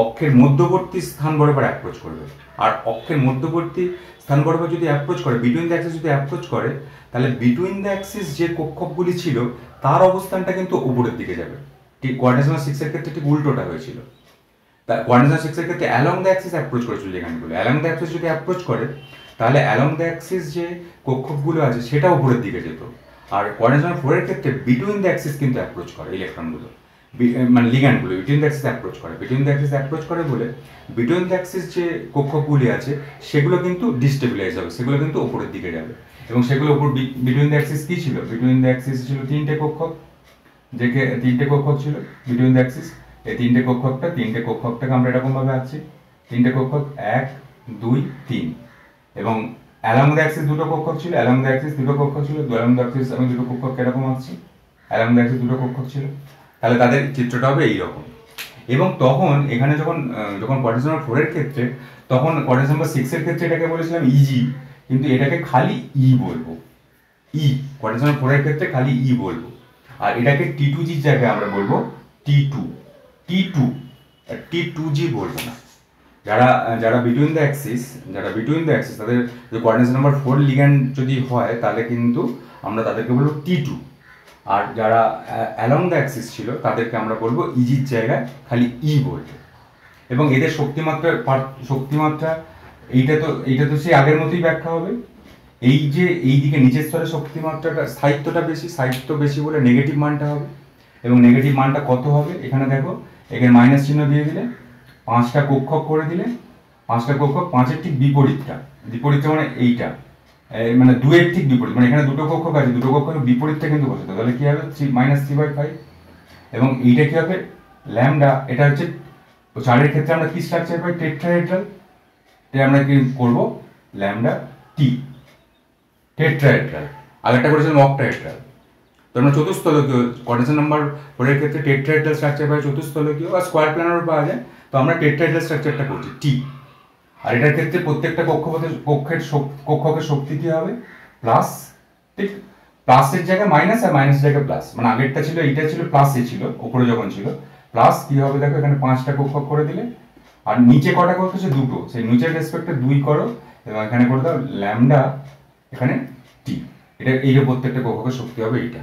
অক্ষের মধ্যবর্তী স্থান বরাবর অ্যাপ্রোচ করবে। আর অক্ষের মধ্যবর্তী স্থান বরাবর যদি অ্যাপ্রোচ করে, বিটুইন দ্য অ্যাক্সিস যদি অ্যাপ্রোচ করে, তাহলে বিটুইন দ্য অ্যাক্সিস যে কক্ষকগুলি ছিল তার অবস্থানটা কিন্তু উপরের দিকে যাবে। ঠিক কোঅর্ডিনেশন নাম্বার 6 এর ক্ষেত্রে ঠিক উল্টোটা হয়েছিল। তা কোঅর্ডিনেশন নাম্বার 6 এর ক্ষেত্রে অ্যালং দ্য অ্যাক্সিস অ্যাপ্রোচ করেছিল লিগ্যান্ডগুলো। অ্যালং দ্য অ্যাক্সিস যদি অ্যাপ্রোচ করে, তাহলে অ্যালং দ্য অ্যাক্সিস যে কক্ষকগুলো আছে সেটা উপরের দিকে যেত। আর কোঅর্ডিনেশন নাম্বার 4 এর ক্ষেত্রে বিটুইন দ্য অ্যাক্সিস কিন্তু অ্যাপ্রোচ করে ইলেকট্রনগুলো, মানে লিগ্যান্ডগুলো বিটুইন দ্য অ্যাক্সিস অ্যাপ্রোচ করে। বিটুইন দ্য অ্যাক্সিস অ্যাপ্রোচ করে বলে বিটুইন দ্য অ্যাক্সিস যে কক্ষকগুলি আছে সেগুলো কিন্তু ডিস্টেবিলাইজ হবে, সেগুলো কিন্তু উপরের দিকে যাবে। এবং সেগুলো উপর বিটুইন দ্য অ্যাক্সিস কী ছিল? বিটুইন দ্য অ্যাক্সিস ছিল তিনটে কক্ষক, যে তিনটে কক্ষক ছিল বিটুইন দ্য অ্যাক্সিস। এই তিনটে কক্ষকটাকে আমরা এরকমভাবে আছি, তিনটে কক্ষক 1 2 3। এবং অ্যালং দ্য অ্যাক্সিস দুটো কক্ষক ছিল, অ্যালং দ্য অ্যাক্সিস দুটো কক্ষক ছিল, অ্যালং দ্য অ্যাক্সিস আমি দুটো কক্ষক এরকম আছি, অ্যালং দ্য অ্যাক্সিস দুটো কক্ষক ছিল। তাহলে তাদের চিত্রটা হবে এইরকম। এবং তখন এখানে যখন কোঅর্ডিনেশন নাম্বার 4 এর ক্ষেত্রে, তখন কোঅর্ডিনেশন নাম্বার 6 এর ক্ষেত্রে এটাকে বলেছিলাম ইজি, কিন্তু এটাকে খালি ই বলবো, ই। কোঅর্ডিনেশন নাম্বার 4 এর ক্ষেত্রে খালি ই বলবো। আর এটাকে T2G র জায়গায় আমরা বলবো T2, T2G বলবো না। যারা বিটুইন দ্য অ্যাক্সিস তাদের যে কোঅর্ডিনেশন নাম্বার 4 লিগ্যান্ড যদি হয় তাহলে কিন্তু আমরা তাদেরকে বলবো T2। আর যারা অ্যালং দ্য অ্যাক্সিস ছিল তাদেরকে আমরা বলবো ইজির জায়গায় খালি ই বলবো। এবং এদের শক্তিমাত্রা এইটা তো সেই আগের মতোই ব্যাখ্যা হবে। এই যে এই দিকে নিচের স্তরে শক্তিমাত্রাটা স্থায়িত্বটা বেশি, স্থায়িত্ব বেশি বলে নেগেটিভ মানটা হবে। এবং নেগেটিভ মানটা কত হবে? এখানে দেখো, এখানে মাইনাস চিহ্ন দিয়ে দিলে, 5টা কক্ষক করে দিলে, 5টা কক্ষক 5-এর ঠিক বিপরীতটা মানে এইটা, মানে 2-এর ঠিক বিপরীত, মানে এখানে দুটো কক্ষক আছে, দুটো কক্ষকের বিপরীতটা কিন্তু বসাতে, তাহলে কি হবে? -3/5। এবং এইটা কি হবে? ল্যামডা। এটা হচ্ছে 4-এর ক্ষেত্রে আমরা কি স্ট্রাকচার পাই? টেট্রাহেড্রাল। তাই আমরা কি করব? Lambda t, tetrahedral. আগেরটা করেছিলাম অক্টাহেড্রাল। তো আমরা চতুস্থলকীয় কোঅর্ডিনেশন নাম্বার 4 এর ক্ষেত্রে টেট্রাহেড্রাল স্ট্রাকচার পাই, চতুস্থলকীয় বা স্কোয়ার প্ল্যানারও পাওয়া যায়। তো আমরা টেট্রাহেড্রাল স্ট্রাকচারটা করছি টি। আর এটার ক্ষেত্রে প্রত্যেকটা কক্ষকের শক্তি কি হবে? প্লাস, ঠিক প্লাসের জায়গায় মাইনাস আর মাইনাসের জায়গায় প্লাস। মানে আগেরটা ছিল, এইটা ছিল প্লাসে ছিল, উপরে যখন ছিল প্লাস কি হবে দেখো, এখানে 5টা কক্ষক করে দিলে, আর নিচে কটা কক্ষক আছে? দুটো, সেই নিচের রেসপেক্টে 2 করো, এবং এখানে করে দাও ল্যামডা, এখানে টি। এটা এই যে প্রত্যেকটা কক্ষকের শক্তি হবে এইটা।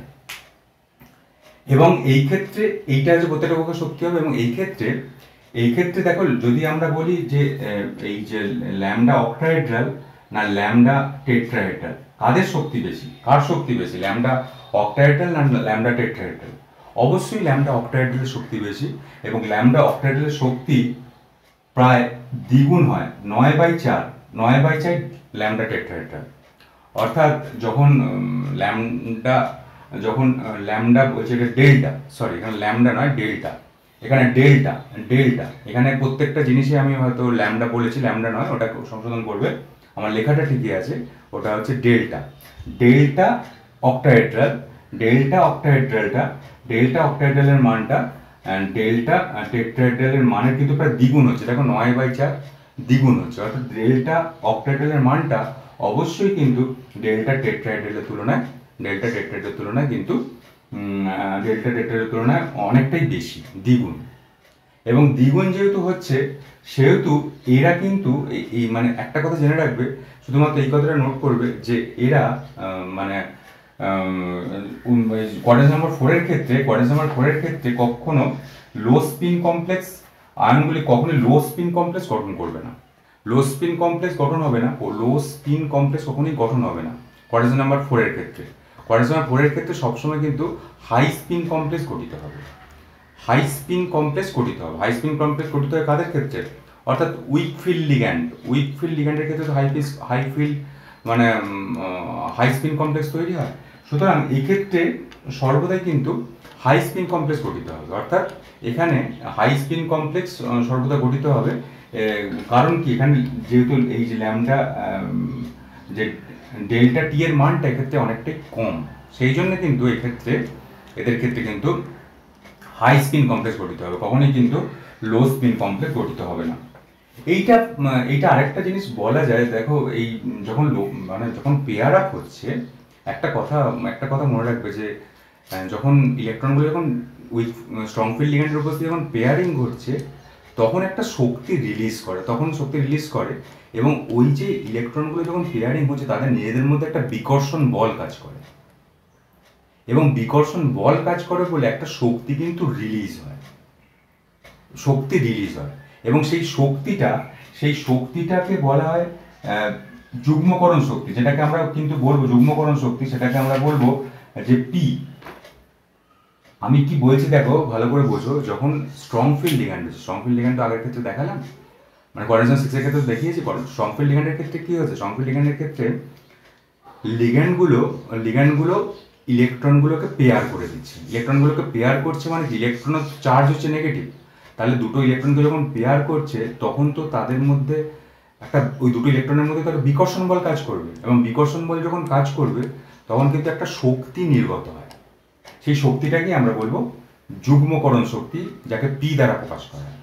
এবং এই ক্ষেত্রে এইটা যে প্রত্যেকটা কক্ষকের শক্তি হবে। এবং এই ক্ষেত্রে দেখো, যদি আমরা বলি যে এই যে ল্যামডা অক্টাহেড্রাল না ল্যামডা টেট্রাহেড্রাল, কাদের শক্তি বেশি? কার শক্তি বেশি? ল্যামডা অক্টাহেড্রাল না ল্যামডা টেট্রাহেড্রাল? অবশ্যই ল্যামডা অক্টাহেড্রালের শক্তি বেশি। এবং ল্যামডা অক্টাহেড্রালের শক্তি প্রায় দ্বিগুণ হয়, 9/4 ল্যামডা টেট্রাহেড্রাল। অর্থাৎ যখন ল্যামডা বলছে এটা ডেল্টা, সরি এখানে ল্যামডা নয় ডেল্টা, এখানে ডেল্টা। এখানে প্রত্যেকটা জিনিসে আমি হয়তো ল্যামডা বলেছি, ল্যামডা নয়, ওটা সংশোধন করবে, আমার লেখাটা ঠিকই আছে, ওটা হচ্ছে ডেল্টা অক্টাহেড্রাল। ডেল্টা অক্টাহেড্রালের মানটা ডেল্টা টেট্রাহেড্রালের মানের কিন্তু প্রায় দ্বিগুণ হচ্ছে। দেখো 9/4 দ্বিগুণ হচ্ছে, অর্থাৎ ডেল্টা অক্টাহেড্রালের মানটা অবশ্যই কিন্তু ডেল্টা টেট্রাহেড্রালের তুলনায় কিন্তু ডেল্টা টেট্রাহেড্রালের তুলনায় অনেকটাই বেশি, দ্বিগুণ। এবং দ্বিগুণ যেহেতু হচ্ছে, সেহেতু এরা কিন্তু এই মানে একটা কথা জেনে রাখবে, শুধুমাত্র এই কথাটা নোট করবে যে এরা মানে কোঅর্ডিনেশন নাম্বার 4 এর ক্ষেত্রে কখনো লো স্পিন কমপ্লেক্স আয়নগুলি কখনোই লো স্পিন কমপ্লেক্স গঠন করবে না। লো স্পিন কমপ্লেক্স গঠন হবে না কখনোই গঠন হবে না কোঅর্ডিনেশন নাম্বার 4 এর ক্ষেত্রে। কোঅর্ডিনেশন নাম্বার 4 এর ক্ষেত্রে সবসময় কিন্তু হাই স্পিন কমপ্লেক্স গঠিত হবে। হাই স্পিন কমপ্লেক্স গঠিত হয় কাদের ক্ষেত্রে? অর্থাৎ উইক ফিল্ড লিগ্যান্ডের ক্ষেত্রে তো হাই স্পিন কমপ্লেক্স তৈরি হয়। সুতরাং এই ক্ষেত্রে সর্বদাই কিন্তু হাই স্পিন কমপ্লেক্স গঠিত হবে। অর্থাৎ এখানে হাই স্পিন কমপ্লেক্স সর্বদা গঠিত হবে। কারণ কি? এখানে যেহেতু এই যে ল্যামডা যে ডেল্টা টি এর মানটা এক্ষেত্রে অনেকটাই কম, সেই জন্য কিন্তু এদের ক্ষেত্রে কিন্তু হাই স্পিন কমপ্লেক্স গঠিত হবে, কখনোই কিন্তু লো স্পিন কমপ্লেক্স গঠিত হবে না। এইটা আরেকটা জিনিস বলা যায়, দেখো এই যখন পেয়ার আপ হচ্ছে, একটা কথা মনে রাখবে যে যখন ইলেকট্রনগুলো যখন উইক স্ট্রং ফিল্ড লিগ্যান্ডের উপস্থিতি যখন পেয়ারিং ঘটছে তখন একটা শক্তি রিলিজ করে এবং ওই যে ইলেকট্রনগুলো যখন পেয়ারিং হচ্ছে তাদের নিজেদের মধ্যে একটা বিকর্ষণ বল কাজ করে এবং বিকর্ষণ বল কাজ করে বলে একটা শক্তি কিন্তু রিলিজ হয় এবং সেই শক্তিটাকে বলা হয় যুগ্মকরণ শক্তি, যেটাকে আমরা কিন্তু বলবো যুগ্মকরণ শক্তি, সেটাকে আমরা বলবো যে পি। আমি কি বলছি দেখো ভালো করে বোঝো। যখন স্ট্রং ফিল্ড লিগ্যান্ড তো আগের ক্ষেত্রে দেখালাম, মানে কোয়াড্রেশন 6 এর ক্ষেত্রে দেখিয়েছি। স্ট্রং ফিল্ড লিগ্যান্ডের ক্ষেত্রে কি হচ্ছে, স্ট্রং ফিল্ড লিগ্যান্ডের ক্ষেত্রে লিগ্যান্ডগুলো ইলেকট্রনগুলোকে পেয়ার করে দিচ্ছে। ইলেকট্রনগুলোকে পেয়ার করছে মানে কি, ইলেকট্রন চার্জ হচ্ছে নেগেটিভ, তাহলে দুটো ইলেকট্রনকে যখন পেয়ার করছে তখন তো তাদের মধ্যে ওই দুটো ইলেকট্রনের মধ্যে তার বিকর্ষণ বল কাজ করবে এবং বিকর্ষণ বল যখন কাজ করবে তখন কিন্তু একটা শক্তি নির্গত হয়। সেই শক্তিটাকে আমরা বলবো যুগ্মকরণ শক্তি, যাকে পি দ্বারা প্রকাশ করা হয়।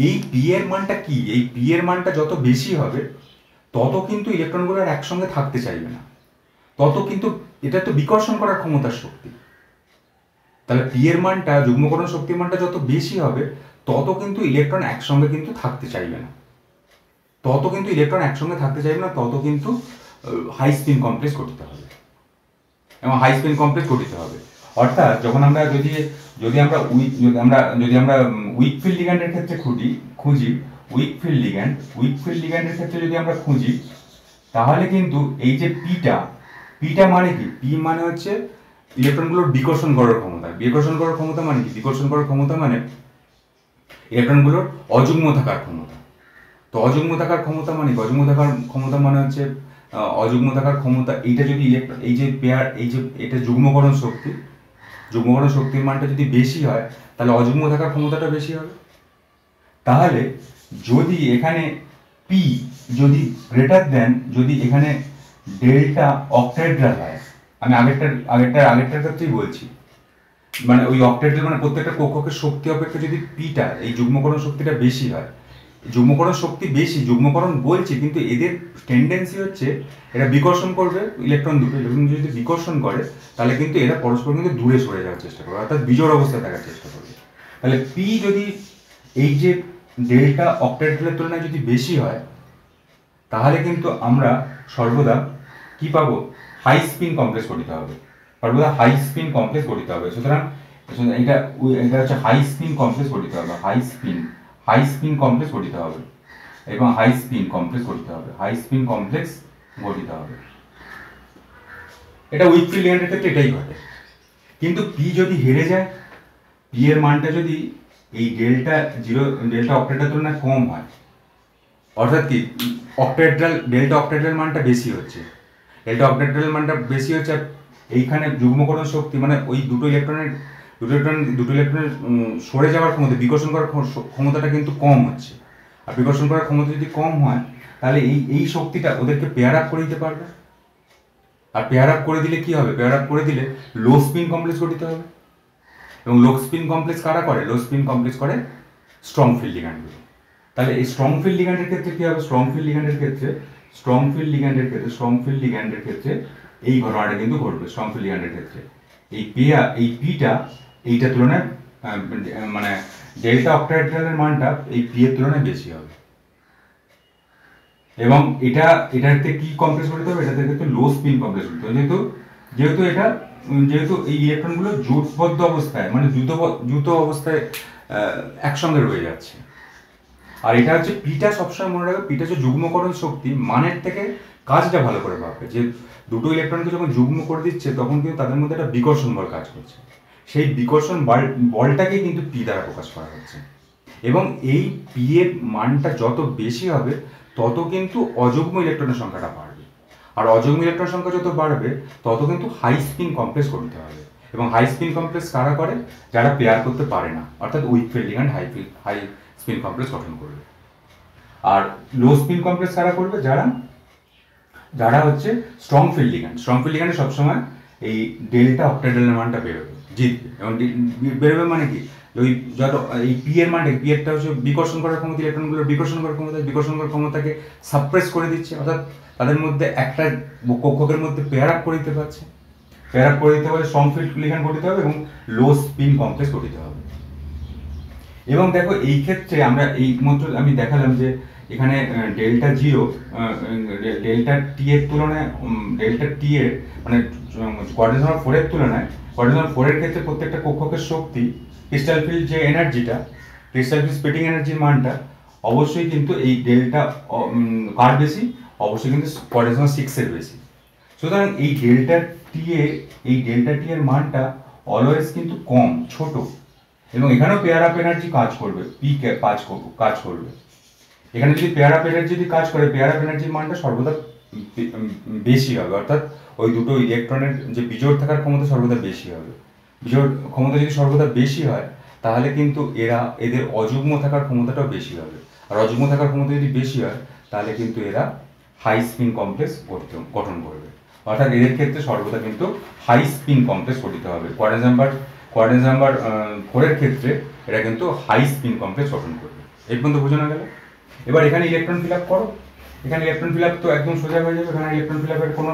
এই পি এর মানটা কি, এই পি এর মানটা যত বেশি হবে তত কিন্তু ইলেকট্রনগুলো আর একসঙ্গে থাকতে চাইবে না, তত কিন্তু এটা তো বিকর্ষণ করার ক্ষমতার শক্তি। তাহলে পি এর মানটা, যুগ্মকরণ শক্তির মানটা যত বেশি হবে তত কিন্তু ইলেকট্রন একসঙ্গে কিন্তু থাকতে চাইবে না, তত কিন্তু হাই স্পিন কমপ্লেক্স গঠিত হবে এবং হাই স্পিন কমপ্লেক্স গঠিত হবে। অর্থাৎ যখন আমরা যদি আমরা উইক ফিল্ড লিগ্যান্ডের ক্ষেত্রে খুঁজি উইক ফিল্ড লিগ্যান্ডের ক্ষেত্রে যদি আমরা খুঁজি, তাহলে কিন্তু এই যে পিটা মানে কি, পি মানে হচ্ছে ইলেকট্রনগুলোর বিকর্ষণ করার ক্ষমতা। মানে কি, বিকর্ষণ করার ক্ষমতা মানে ইলেকট্রনগুলোর অযুগ্ম থাকার ক্ষমতা। তো অযুগ্ম থাকার ক্ষমতা মানে হচ্ছে অযুগ্ম থাকার ক্ষমতা। এইটা যদি এই যে পেয়ার, এটা যুগ্মকরণ শক্তির মানটা যদি বেশি হয় তাহলে অযুগ্ম থাকার ক্ষমতাটা বেশি হবে। তাহলে যদি এখানে পি যদি গ্রেটার দেন, যদি এখানে ডেল্টা অক্টাহেড্রাল হয়, আমি আগেরটার ক্ষেত্রেই বলছি, মানে ওই অক্টাহেড্রাল মানে প্রত্যেকটা কক্ষকের শক্তি অপেক্ষা যদি পিটা, এই যুগ্মকরণ শক্তিটা বেশি হয়, যুগ্মকরণ শক্তি বেশি, যুগ্মকরণ বলছি কিন্তু এদের টেন্ডেন্সি হচ্ছে এরা বিকর্ষণ করবে। ইলেকট্রন যদি বিকর্ষণ করে তাহলে কিন্তু এরা পরস্পর কিন্তু দূরে সরে যাওয়ার চেষ্টা করবে, অর্থাৎ বিজোড় অবস্থায় থাকার চেষ্টা করবে। তাহলে পি যদি এই যে ডেল্টা অক্টাহেড্রালের তুলনায় যদি বেশি হয় তাহলে কিন্তু আমরা সর্বদা কি পাবো, হাই স্পিন কমপ্লেক্স গঠিত হবে। সুতরাং এটা হচ্ছে হাই স্পিন কমপ্লেক্স গঠিত হবে, হাই স্পিন কমপ্লেক্স গঠিত হবে এবং হাই স্পিন কমপ্লেক্স গঠিত হবে। এটা উইক ফিল্ড লিগ্যান্ডের ক্ষেত্রে এটাই ঘটে। কিন্তু পি যদি হেরে যায়, পি এর মানটা যদি এই ডেল্টা অক্টাহেড্রালের তুলনায় কম হয়, অর্থাৎ কি ডেল্টা অক্টাহেড্রাল মানটা বেশি হচ্ছে, আর এইখানে যুগ্মকরণ শক্তি মানে ওই দুটো ইলেকট্রনের সরে যাওয়ার ক্ষমতা, বিকর্ষণ করার ক্ষমতাটা কিন্তু কম হচ্ছে। আর বিকর্ষণ করার ক্ষমতা যদি কম হয় তাহলে এই শক্তিটা ওদেরকে পেয়ার আপ করে দিতে পারবে। আর পেয়ার আপ করে দিলে কি হবে, লো স্পিন কমপ্লেক্স গঠিত হবে এবং লো স্পিন কমপ্লেক্স কারা করে, স্ট্রং ফিল্ড লিগ্যান্ডগুলো। তাহলে এই স্ট্রং ফিল্ড লিগ্যান্ডের ক্ষেত্রে কি হবে, স্ট্রং ফিল্ড লিগ্যান্ডের ক্ষেত্রে এই ঘটনাটা কিন্তু ঘটবে। স্ট্রং ফিল্ড লিগ্যান্ডের ক্ষেত্রে এই পিটা এইটার তুলনায় মানে ডেল্টা অক্টাহেড্রালের মানটা এই পি এর তুলনায় বেশি হবে এবং এটাতে কি কমপ্লেক্স গঠিত হবে, এটাতে কিন্তু লো স্পিন কমপ্লেক্স গঠিত হবে, যেহেতু এই ইলেকট্রনগুলো জোটবদ্ধ অবস্থায় মানে দ্রুত অবস্থায় একসঙ্গে রয়ে যাচ্ছে। আর এটা হচ্ছে পিটা, সবসময় মনে রাখবে পিটা হচ্ছে যুগ্মকরণ শক্তি, মানের থেকে কাজটা ভালো করে ভাববে। যে দুটো ইলেকট্রনকে যখন যুগ্ম করে দিচ্ছে তখন কিন্তু তাদের মধ্যে একটা বিকর্ষণ বল কাজ করছে, সেই বিকর্ষণ বলটাকে কিন্তু পি দ্বারা প্রকাশ করা হচ্ছে এবং এই পি এর মানটা যত বেশি হবে তত কিন্তু অযুগ্ম ইলেকট্রনের সংখ্যাটা বাড়বে, আর অযুগ্ম ইলেকট্রনের সংখ্যা যত বাড়বে তত কিন্তু হাই স্পিন কমপ্লেক্স গঠিত হবে এবং হাই স্পিন কমপ্লেক্স কারা করে, যারা পেয়ার করতে পারে না, অর্থাৎ weak field ligand high spin complex গঠন করবে। আর লো স্পিন কমপ্লেক্স কারা করবে, যারা হচ্ছে স্ট্রং ফিল্ড লিগ্যান্ড সবসময় এই ডেল্টা অক্টাহেড্রালের মানটা বেরোবে, জিতবে এবং বেরোবে মানে কি, ওই যত এই পি এর মানটা, পি এরটা হচ্ছে বিকর্ষণ করার ক্ষমতা, ইলেকট্রনগুলোর বিকর্ষণ করার ক্ষমতাকে সাপ্রেস করে দিচ্ছে, অর্থাৎ তাদের মধ্যে একটা কক্ষকের মধ্যে পেয়ার আপ করে দিতে পারছে। পেয়ার আপ করে দিতে হবে, স্ট্রং ফিল্ড লিগ্যান্ড গঠিত হবে এবং লো স্পিন কমপ্লেক্স গঠিত হবে। এবং দেখো এই ক্ষেত্রে আমরা এই মাত্র আমি দেখালাম যে এখানে ডেল্টা জিরো ডেল্টা টি এর তুলনায় ডেল্টা টি এর মানে কোয়াড্রেন্ট নাম্বার 4 এর তুলনায় কোয়াড্রেন্ট নাম্বার 4 এর ক্ষেত্রে প্রত্যেকটা কক্ষকের শক্তি ক্রিস্টাল ফিল্ড যে এনার্জিটা ক্রিস্টাল ফিল্ড স্প্লিটিং এনার্জির মানটা অবশ্যই কিন্তু এই ডেল্টা কার বেশি, অবশ্যই কিন্তু কোয়াড্রেন্ট নাম্বার 6 এর বেশি। সুতরাং এই ডেল্টা টি এর মানটা অলওয়েজ কিন্তু কম, ছোট, এবং এখানেও পেয়ার আপ এনার্জি কাজ করবে, পি কাজ করবে। এখানে যদি পেয়ার আপ এনার্জি যদি কাজ করে, পেয়ার আপ এনার্জির মানটা সর্বদা বেশি হবে, অর্থাৎ ওই দুটো ইলেকট্রনের যে বিজোড় থাকার ক্ষমতা সর্বদা বেশি হবে। বিজোড় ক্ষমতা যদি সর্বদা বেশি হয় তাহলে কিন্তু এদের অযুগ্ম থাকার ক্ষমতাটাও বেশি হবে, আর অযুগ্ম থাকার ক্ষমতা যদি বেশি হয় তাহলে কিন্তু এরা হাই স্পিন কমপ্লেক্স গঠন করবে, অর্থাৎ এদের ক্ষেত্রে সর্বদা কিন্তু হাই স্পিন কমপ্লেক্স গঠিত হবে। কোয়াড্রেন্ট নাম্বার 4 এর ক্ষেত্রে এরা কিন্তু হাই স্পিন কমপ্লেক্স গঠন করবে। এই পর্যন্ত বোঝানো গেল। এবার এখানে ইলেকট্রন ফিল আপ করো। এখানে ইলেকট্রন ফিল আপ তো একদম সোজা হয়ে যাবে, এখানে ইলেকট্রন ফিল আপের কোনো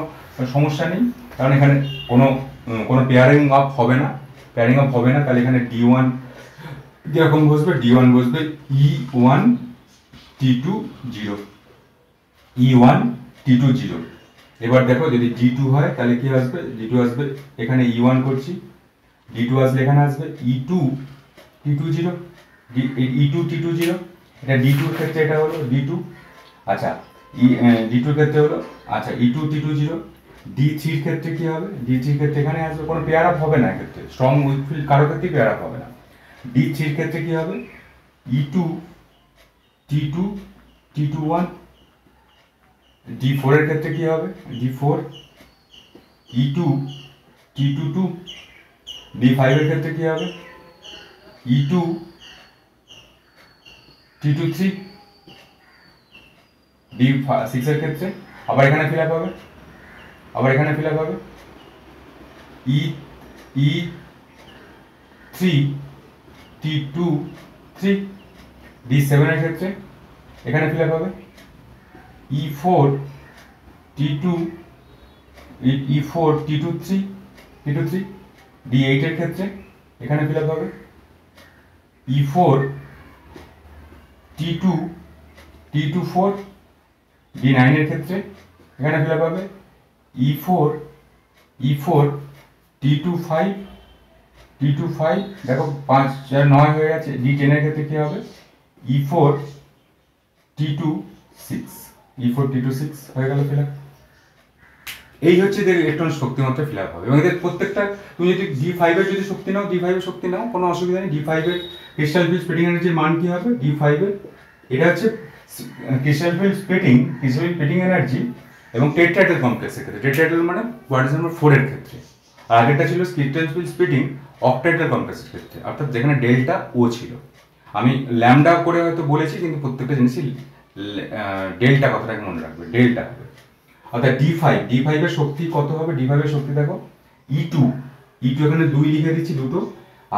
সমস্যা নেই, কারণ এখানে কোনো পেয়ারিং আপ হবে না। তাহলে এখানে D1 কিরকম বসবে, D1 বসবে E1 T2 0, E1 T2 0। এবার দেখো যদি D2 হয় তাহলে কি আসবে, D2 আসবে এখানে E1 করছি, D2 আসলে এখানে আসবে E2 T2 0, E2 T2 0। এটা D2 এর ক্ষেত্রে এটা হলো D2। আচ্ছা D2 এর ক্ষেত্রে হলো, আচ্ছা E2 T2 0। D3 এর ক্ষেত্রে কি হবে, D3 এর ক্ষেত্রে এখানে আসবে, কোনো পেয়ার আপ হবে না, এক্ষেত্রে স্ট্রং উইক ফিল্ড কারো ক্ষেত্রে পেয়ার আপ হবে না। D3 এর ক্ষেত্রে কি হবে, E2 T2 T2 1। D4 এর ক্ষেত্রে কি হবে, D4 E2 T2 2। D5 এর ক্ষেত্রে কি হবে, E2 T2 3। D6 এর ক্ষেত্রে আবার এখানে ফিল আপ হবে, E3 T2 3। D7 এর ক্ষেত্রে এখানে ফিল আপ হবে E4 T2 3। D8 এর ক্ষেত্রে এখানে ফিল আপ হবে E4 T2 4। D9 এর ক্ষেত্রে এখানে ফিল আপ হবে E4 T2 5। দেখো 5 4 9 হয়ে গেছে। D10 এর ক্ষেত্রে কি হবে, E4 T2 6 হয়ে গেল ফিল আপ। এই হচ্ছে এদের ইলেকট্রন শক্তিমাত্রা ফিল আপ হবে, এবং এদের প্রত্যেকটা তুমি যদি D5 এর যদি শক্তি নাও কোনো অসুবিধা নেই। D5 এর ক্রিস্টাল ফিল্ড স্প্লিটিং এনার্জির মান কি হবে, D5 এর এটা হচ্ছে ক্রিস্টাল ফিল্ড স্প্লিটিং এনার্জি এবং টেট্রাহেড্রাল কমপ্লেক্সের ক্ষেত্রে, টেট্রাহেড্রাল মানে কোয়াড্রেন্ট নাম্বার 4 এর ক্ষেত্রে, আর আগেরটা ছিল ক্রিস্টাল ফিল্ড স্প্লিটিং অক্টাহেড্রাল কমপ্লেক্সের ক্ষেত্রে, অর্থাৎ যেখানে ডেল্টা ও ছিল। আমি ল্যামডা করে হয়তো বলেছি, কিন্তু প্রত্যেকটা জিনিসই ডেল্টা কথাটাকে মনে রাখবে, ডেল্টা হবে। অর্থাৎ D5 এর শক্তি কত হবে, D5 এর শক্তি দেখো E2 এখানে 2 লিখে দিচ্ছি দুটো,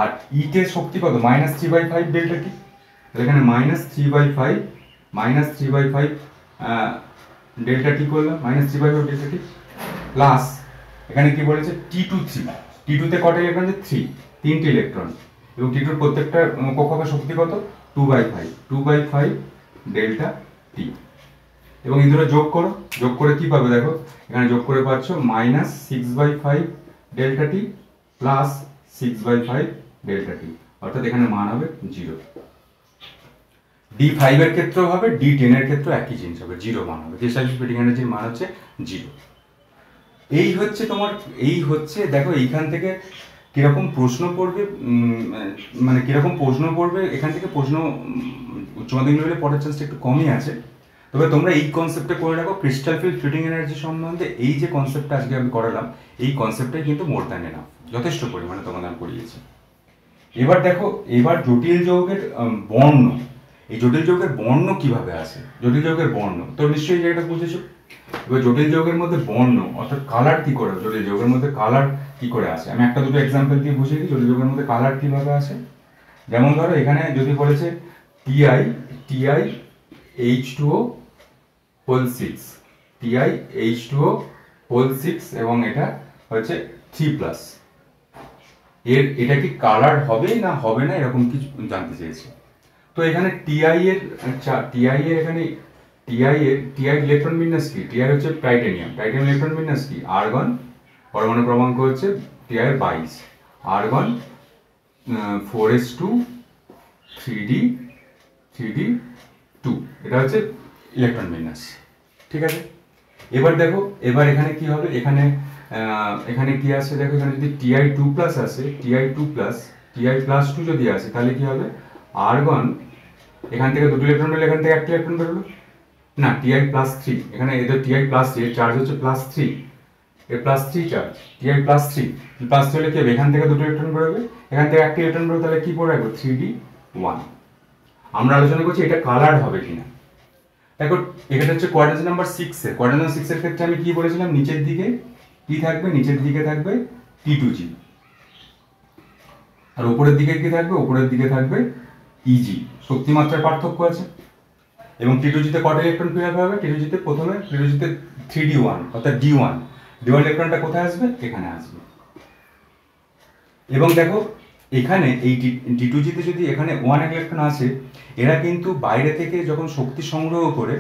আর E এর শক্তি কত, -3/5 ডেল্টা টি। তাহলে এখানে -3/5 ডেল্টা টি করলাম, -3/5 ডেল্টা টি, প্লাস এখানে কি বলেছে T2 তে কটা ইলেকট্রন আছে, 3টি ইলেকট্রন, এবং T2 এর প্রত্যেকটা কক্ষকের শক্তি কত, 2/5 ডেল্টা টি। এবং এই দুটো যোগ করে কি পাবে দেখো, এখানে যোগ করে পাচ্ছ -6/5 ডেল্টা টি প্লাস 6/5 ডেল্টা টি, অর্থাৎ এখানে মান হবে 0। D5 এর ক্ষেত্রেও হবে, D10 এর ক্ষেত্রেও একই জিনিস হবে, 0 মান হবে। ক্রিস্টাল স্প্লিটিং এনার্জির মান হচ্ছে 0। এই হচ্ছে দেখো এইখান থেকে কিরকম প্রশ্ন পড়বে, মানে কিরকম প্রশ্ন পড়বে এখান থেকে প্রশ্ন উচ্চ মাধ্যমিক লেভেলে পড়ার চান্সটা একটু কমই আছে। তবে তোমরা এই কনসেপ্টটা করে রাখো, ক্রিস্টাল ফিল্ড স্প্লিটিং এনার্জি সম্বন্ধে এই যে কনসেপ্টটা আজকে আমি করালাম, এই কনসেপ্টটাই কিন্তু মোর দ্যান এনাফ, যথেষ্ট পরিমাণে তোমাদের আমি করিয়েছি। এবার জটিল যৌগের বর্ণ, এই জটিল যৌগের বর্ণ কিভাবে আসে, জটিল যৌগের বর্ণ তো নিশ্চয়ই জায়গাটা বুঝেছো। এবার জটিল যৌগের মধ্যে বর্ণ অর্থাৎ কালার কি করে, জটিল যৌগের মধ্যে কালার কি করে আসে, আমি একটা দুটো এক্সাম্পল দিয়ে বুঝিয়ে দিই জটিল যৌগের মধ্যে কালার কিভাবে আসে। যেমন ধরো এখানে যদি বলেছে TiH2O হোল 6, TiH2O হোল 6, এবং এটা হচ্ছে 3+, এটা কি কালার হবে না হবে না এরকম কিছু জানতে চেয়েছে। তো এখানে টিআই এর এখানে টিআই ইলেকট্রন বিন্যাস কি? টিআই হচ্ছে টাইটেনিয়াম ইলেকট্রন বিন্যাস কি? আর্গন, পরমাণু ক্রমাঙ্ক হচ্ছে টিআই 22, আর্গন 4s2 3d2, এটা হচ্ছে ইলেকট্রন বিন্যাস। ঠিক আছে, এবার দেখো এবার এখানে কি হবে, এখানে কি আছে দেখো, এখানে যদি Ti2+ আসে, Ti+2 যদি আসে তাহলে কি হবে, আর্গন এখান থেকে দুটো ইলেকট্রন বেরোলো, এখান থেকে একটা ইলেকট্রন বেরোলো না, Ti+3, এখানে এদের Ti+3 এর চার্জ হচ্ছে +3, এর +3 চার্জ, Ti+3 হলে কি হবে, এখান থেকে দুটো ইলেকট্রন বেরোবে, এখান থেকে একটা ইলেকট্রন বেরোবে, তাহলে কি পড়ে রাখবো 3d1। আমরা আলোচনা করছি এটা কালার হবে কিনা। দেখো এখানে হচ্ছে কোয়াড্রেন্ট নাম্বার 6 এর ক্ষেত্রে আমি কি বলেছিলাম, নিচের দিকে কি থাকবে, নিচের দিকে থাকবে T2G, আর উপরের দিকে কি থাকবে, উপরের দিকে থাকবে EG। শক্তিমাত্রার পার্থক্য আছে, এবং T2G-তে কটা ইলেকট্রন ফিল আপ হবে, T2G-তে 3d1 অর্থাৎ D1 ইলেকট্রনটা কোথায় আসবে, এখানে আসবে। এবং দেখো এখানে এই T2G-তে যদি এখানে 1 ইলেকট্রন আসে, এরা কিন্তু বাইরে থেকে যখন শক্তি সংগ্রহ করে,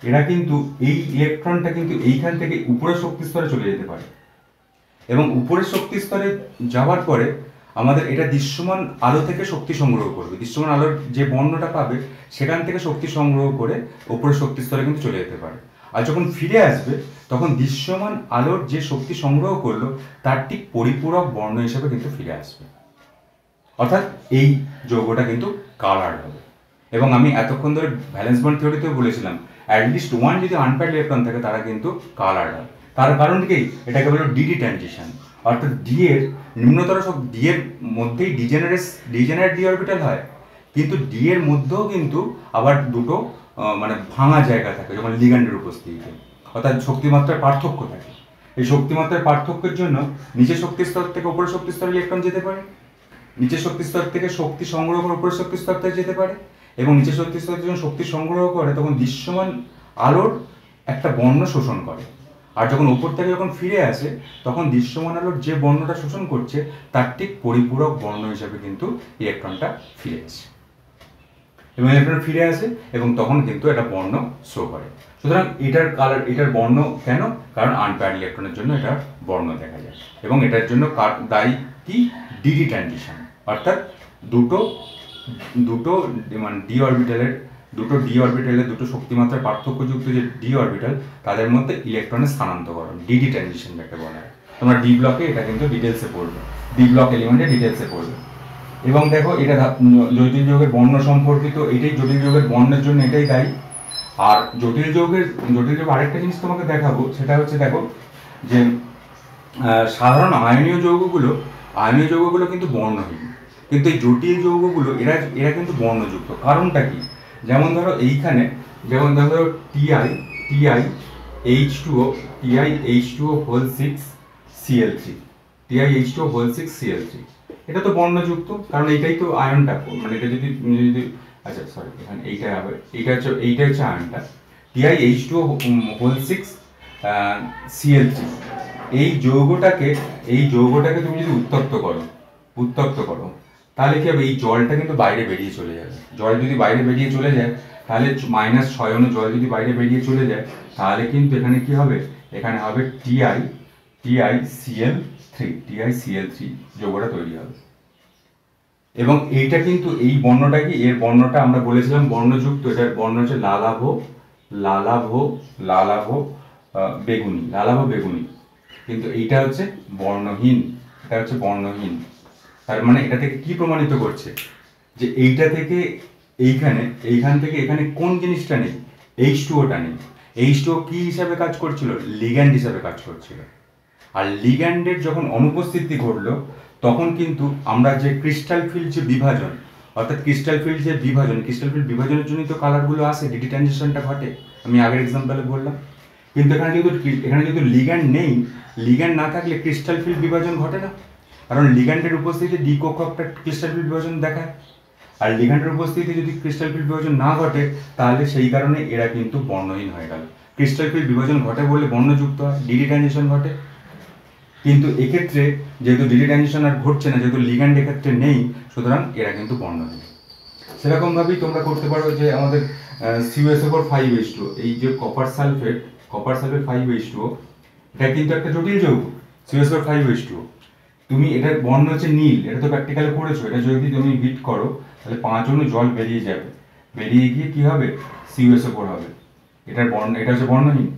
এরা কিন্তু এই ইলেকট্রনটা কিন্তু এইখান থেকে উপরের শক্তি স্তরে চলে যেতে পারে, এবং উপরের শক্তি স্তরে যাওয়ার পরে আমাদের এটা দৃশ্যমান আলো থেকে শক্তি সংগ্রহ করবে, দৃশ্যমান আলোর যে বর্ণটা পাবে সেখান থেকে শক্তি সংগ্রহ করে উপরের শক্তি স্তরে কিন্তু চলে যেতে পারে। আর যখন ফিরে আসবে তখন দৃশ্যমান আলোর যে শক্তি সংগ্রহ করলো তার ঠিক পরিপূরক বর্ণ হিসেবে কিন্তু ফিরে আসবে, অর্থাৎ এই যৌগটা কিন্তু কালার হবে। এবং আমি এতক্ষণ ধরে ভ্যালেন্স বন্ড থিওরিতেও বলেছিলাম, অ্যাটলিস্ট 1 যদি আনপেয়ার্ড ইলেকট্রন থাকে তারা কিন্তু কালার হয়। তার কারণ কি, এটাকে বলো DD ট্রানজিশন, অর্থাৎ ডি এর নিম্নতর ডি এর মধ্যেই ডিজেনারেট ডি অরবিটাল হয়, কিন্তু ডি এর মধ্যেও কিন্তু আবার দুটো মানে ভাঙা জায়গা থাকে যখন লিগ্যান্ডের উপস্থিতিতে, অর্থাৎ শক্তিমাত্রার পার্থক্য থাকে। এই শক্তিমাত্রার পার্থক্যের জন্য নিচের শক্তি স্তর থেকে উপরের শক্তি স্তরে ইলেকট্রন যেতে পারে, নিচের শক্তি স্তর থেকে শক্তি সংগ্রহ করে উপরের শক্তি স্তর থেকে যেতে পারে, এবং নিচের শক্তি স্তর থেকে যখন শক্তি সংগ্রহ করে তখন দৃশ্যমান আলোর একটা বর্ণ শোষণ করে, আর যখন উপর থেকে যখন ফিরে আসে তখন দৃশ্যমান আলোর যে বর্ণটা শোষণ করছে তার ঠিক পরিপূরক বর্ণ হিসাবে কিন্তু ইলেকট্রনটা ফিরে আসে, এবং ইলেকট্রন ফিরে আসে এবং তখন কিন্তু একটা বর্ণ শো করে। সুতরাং এটার বর্ণ কেন, কারণ আনপেয়ার্ড ইলেকট্রনের জন্য এটার বর্ণ দেখা যায়, এবং এটার জন্য দায়ী কি, DD ট্রানজিশন, অর্থাৎ দুটো মানে ডি অরবিটালের দুটো শক্তিমাত্রার পার্থক্যযুক্ত যে ডি অরবিটাল তাদের মধ্যে ইলেকট্রনের স্থানান্তরকরণ, DD ট্রানজিশন যাকে বলা হয়। তোমরা ডি ব্লকে এটা কিন্তু ডিটেলসে পড়বে, ডি ব্লক এলিমেন্টে ডিটেলসে পড়বে। এবং দেখো এটা জটিল যৌগের বর্ণ সম্পর্কিত, এটাই জটিল যৌগের বর্ণের জন্য এটাই দায়ী। আর জটিল যৌগের আরেকটা জিনিস তোমাকে দেখাবো, সেটা হচ্ছে দেখো যে সাধারণ আয়নীয় যৌগগুলো কিন্তু বর্ণহীন, কিন্তু এই জটিল যৌগগুলো এরা কিন্তু বর্ণযুক্ত। কারণটা কি, যেমন ধরো এইখানে TiH2O6Cl3, এটা তো বর্ণযুক্ত, কারণ এইটাই তো আয়নটা, মানে এটা যদি আচ্ছা সরি এখানে এইটা হচ্ছে আয়নটা TiH2O6Cl3। এই যৌগটাকে তুমি যদি উত্তপ্ত করো তাহলে কি হবে, এই জলটা কিন্তু বাইরে বেরিয়ে চলে যাবে। জল যদি বাইরে বেরিয়ে চলে যায় তাহলে -6 অণু জল যদি বাইরে বেরিয়ে চলে যায় তাহলে কিন্তু এখানে কি হবে, এখানে হবে TiCl3 যৌগটা তৈরি হবে। এবং এইটা কিন্তু এই বর্ণটা কি, এর বর্ণটা আমরা বলেছিলাম বর্ণযুক্ত, এটার বর্ণ হচ্ছে লালাভ বেগুনি, কিন্তু এইটা হচ্ছে বর্ণহীন, তার মানে এটা থেকে কি প্রমাণিত করছে, যে এইটা থেকে এইখান থেকে এখানে কোন জিনিসটা নেই, H2O-টা নেই। H2O কি হিসাবে কাজ করছিল, লিগ্যান্ড হিসাবে কাজ করছিল। আর লিগ্যান্ডের যখন অনুপস্থিতি ঘটলো তখন কিন্তু আমরা যে ক্রিস্টাল ফিল্ড যে বিভাজন, অর্থাৎ ক্রিস্টাল ফিল্ড বিভাজনের জন্যই তো কালারগুলো আসে, DD ট্রানজিশনটা ঘটে, আমি আগের এক্সাম্পলে বললাম। কিন্তু এখানে যেহেতু লিগ্যান্ড না থাকলে ক্রিস্টাল ফিল্ড বিভাজন ঘটে না, কারণ লিগ্যান্ডের উপস্থিতিতে ডি কক্ষকটা ক্রিস্টাল ফিল্ড বিভাজন দেখায়, আর লিগ্যান্ডের উপস্থিতিতে যদি ক্রিস্টাল ফিল্ড বিভাজন না ঘটে তাহলে সেই কারণে এরা কিন্তু বর্ণহীন হয়ে গেল। ক্রিস্টাল ফিল্ড বিভাজন ঘটে বলে বর্ণযুক্ত হয়, DD ট্রানজিশন ঘটে। কিন্তু এক্ষেত্রে যেহেতু ডিডি ট্রানজিশন আর ঘটছে না, যেহেতু লিগ্যান্ড এক্ষেত্রে নেই, সুতরাং এরা কিন্তু বর্ণহীন। সেরকমভাবেই তোমরা করতে পারো যে আমাদের CuSO4 5H2, এই যে কপার সালফেট 5H2, এটা কিন্তু একটা জটিল যৌগ। CuSO4 5H2, তুমি এটার বর্ণ হচ্ছে নীল, এটা তো প্র্যাকটিক্যালে করেছো। এটা যদি তুমি হিট করো তাহলে 5 অণু জল বেরিয়ে যাবে, বেরিয়ে গিয়ে কি হবে, CuSO4 হবে। এটার বর্ণ, এটা হচ্ছে বর্ণহীন।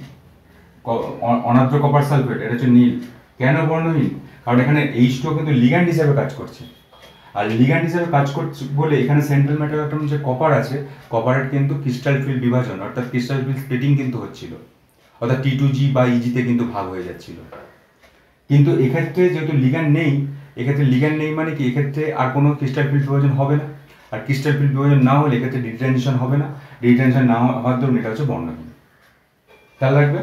অনার্দ্র কপার সালফেট, এটা হচ্ছে নীল। কেন বর্ণহীন? কারণ এখানে H2 কিন্তু লিগ্যান্ড হিসাবে কাজ করছে, আর লিগ্যান্ড হিসাবে কাজ করছে বলে এখানে সেন্ট্রাল মেটাল অ্যাটম যে কপার আছে, কপারের কিন্তু ক্রিস্টাল ফিল্ড বিভাজন অর্থাৎ ক্রিস্টাল ফিল্ড স্প্লিটিং কিন্তু হচ্ছিল, অর্থাৎ T2G বা EG তে কিন্তু ভাগ হয়ে যাচ্ছিল। কিন্তু এক্ষেত্রে যেহেতু লিগ্যান্ড নেই, এক্ষেত্রে লিগ্যান্ড নেই মানে কি, এক্ষেত্রে আর কোনো ক্রিস্টাল ফিল্ড বিভাজন হবে না, আর ক্রিস্টাল ফিল্ড বিভাজন না হলে এক্ষেত্রে ডি ট্রানজিশন হবে না। ডি ট্রানজিশন না হওয়ার ধরুন এটা হচ্ছে বর্ণহীন, খেয়াল রাখবে।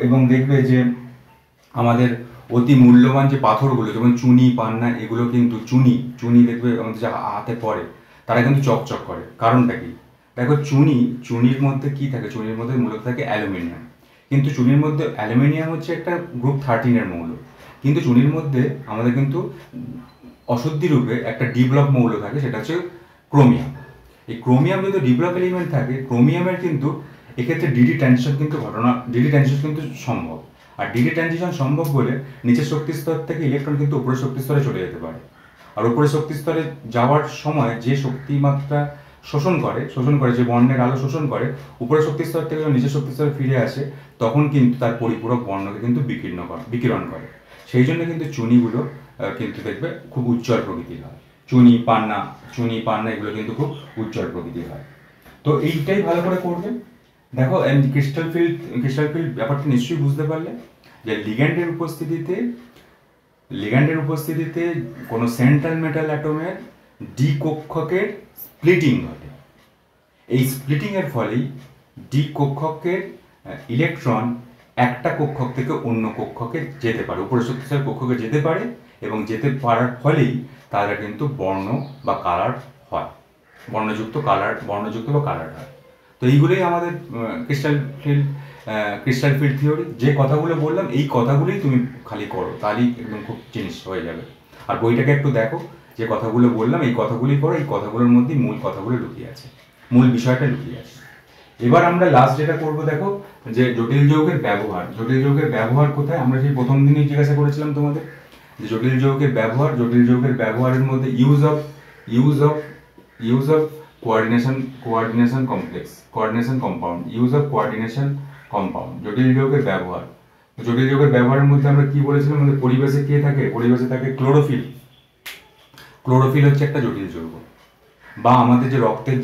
এবং দেখবে যে আমাদের অতি মূল্যবান যে পাথরগুলো, যেমন চুনি, পান্না, এগুলো কিন্তু চুনি দেখবে আমাদের যে হাতে পড়ে, তারা কিন্তু চকচক করে। কারণটা কি? দেখো চুনির মধ্যে কি থাকে, চুনির মধ্যে মূলত থাকে অ্যালুমিনিয়াম। কিন্তু চুনির মধ্যে অ্যালুমিনিয়াম হচ্ছে একটা গ্রুপ 13 মৌল, কিন্তু চুনির মধ্যে আমাদের কিন্তু অশুদ্ধি রূপে একটা ডিভেলপ মৌল থাকে, সেটা হচ্ছে ক্রোমিয়াম। এই ক্রোমিয়াম যদি ডিভেলপ এলিমেন্ট থাকে, ক্রোমিয়ামের কিন্তু এক্ষেত্রে ডিডি ট্রানজিশন কিন্তু সম্ভব। আর ডিডি ট্রানজিশন সম্ভব বলে নিচের শক্তি স্তর থেকে ইলেকট্রন কিন্তু উপরের শক্তি স্তরে চলে যেতে পারে। আর উপরের শক্তি স্তরে যাওয়ার সময় যে শক্তি মাত্রা শোষণ করে, যে বর্ণের আলো শোষণ করে, উপরের শক্তি স্তর থেকে যখন নিচের শক্তি স্তরে ফিরে আসে, তখন কিন্তু তার পরিপূরক বর্ণকে কিন্তু বিকিরণ করে। সেই জন্য কিন্তু চুনিগুলো কিন্তু দেখবে খুব উজ্জ্বল প্রকৃতির হয়। চুনি পান্না এগুলো কিন্তু খুব উজ্জ্বল প্রকৃতির হয়। তো এইটাই ভালো করে করবে। দেখো ক্রিস্টাল ফিল্ড ব্যাপারটা নিশ্চয়ই বুঝতে পারলে, যে লিগ্যান্ডের উপস্থিতিতে কোনো সেন্ট্রাল মেটাল অ্যাটমের ডি কক্ষকের স্প্লিটিং ঘটে। এই স্প্লিটিং এর ফলেই ডি কক্ষকের ইলেকট্রন একটা কক্ষক থেকে অন্য কক্ষকে যেতে পারে, উপরের শক্তিশালী কক্ষকে যেতে পারে, এবং যেতে পারার ফলেই তারা কিন্তু বর্ণ বা কালার হয়, বর্ণযুক্ত বা কালার হয়। তো এইগুলোই আমাদের ক্রিস্টাল ফিল্ড থিওরি। যে কথাগুলো বললাম, এই কথাগুলোই তুমি খালি করো, তাহলেই একদম খুব জিনিস হয়ে যাবে। আর বইটাকে একটু দেখো, যে কথাগুলো বললাম এই কথাগুলোই করো, এই কথাগুলোর মধ্যেই মূল কথাগুলো লুকিয়ে আছে, মূল বিষয়টা লুকিয়ে আছে। এবার আমরা লাস্ট যেটা করবো, দেখো যে জটিল যৌগের ব্যবহার কোথায়। আমরা সেই প্রথম দিনই জিজ্ঞাসা করেছিলাম তোমাদের যে জটিল যৌগের ব্যবহারের মধ্যে ইউজ অফ কোঅর্ডিনেশন কম্পাউন্ড, জটিল যৌগের ব্যবহারের মধ্যে আমরা কি বলেছিলাম, আমাদের পরিবেশে কে থাকে, পরিবেশে থাকে ক্লোরোফিল হচ্ছে একটা জটিল যৌগ। বা আমাদের যে রক্তের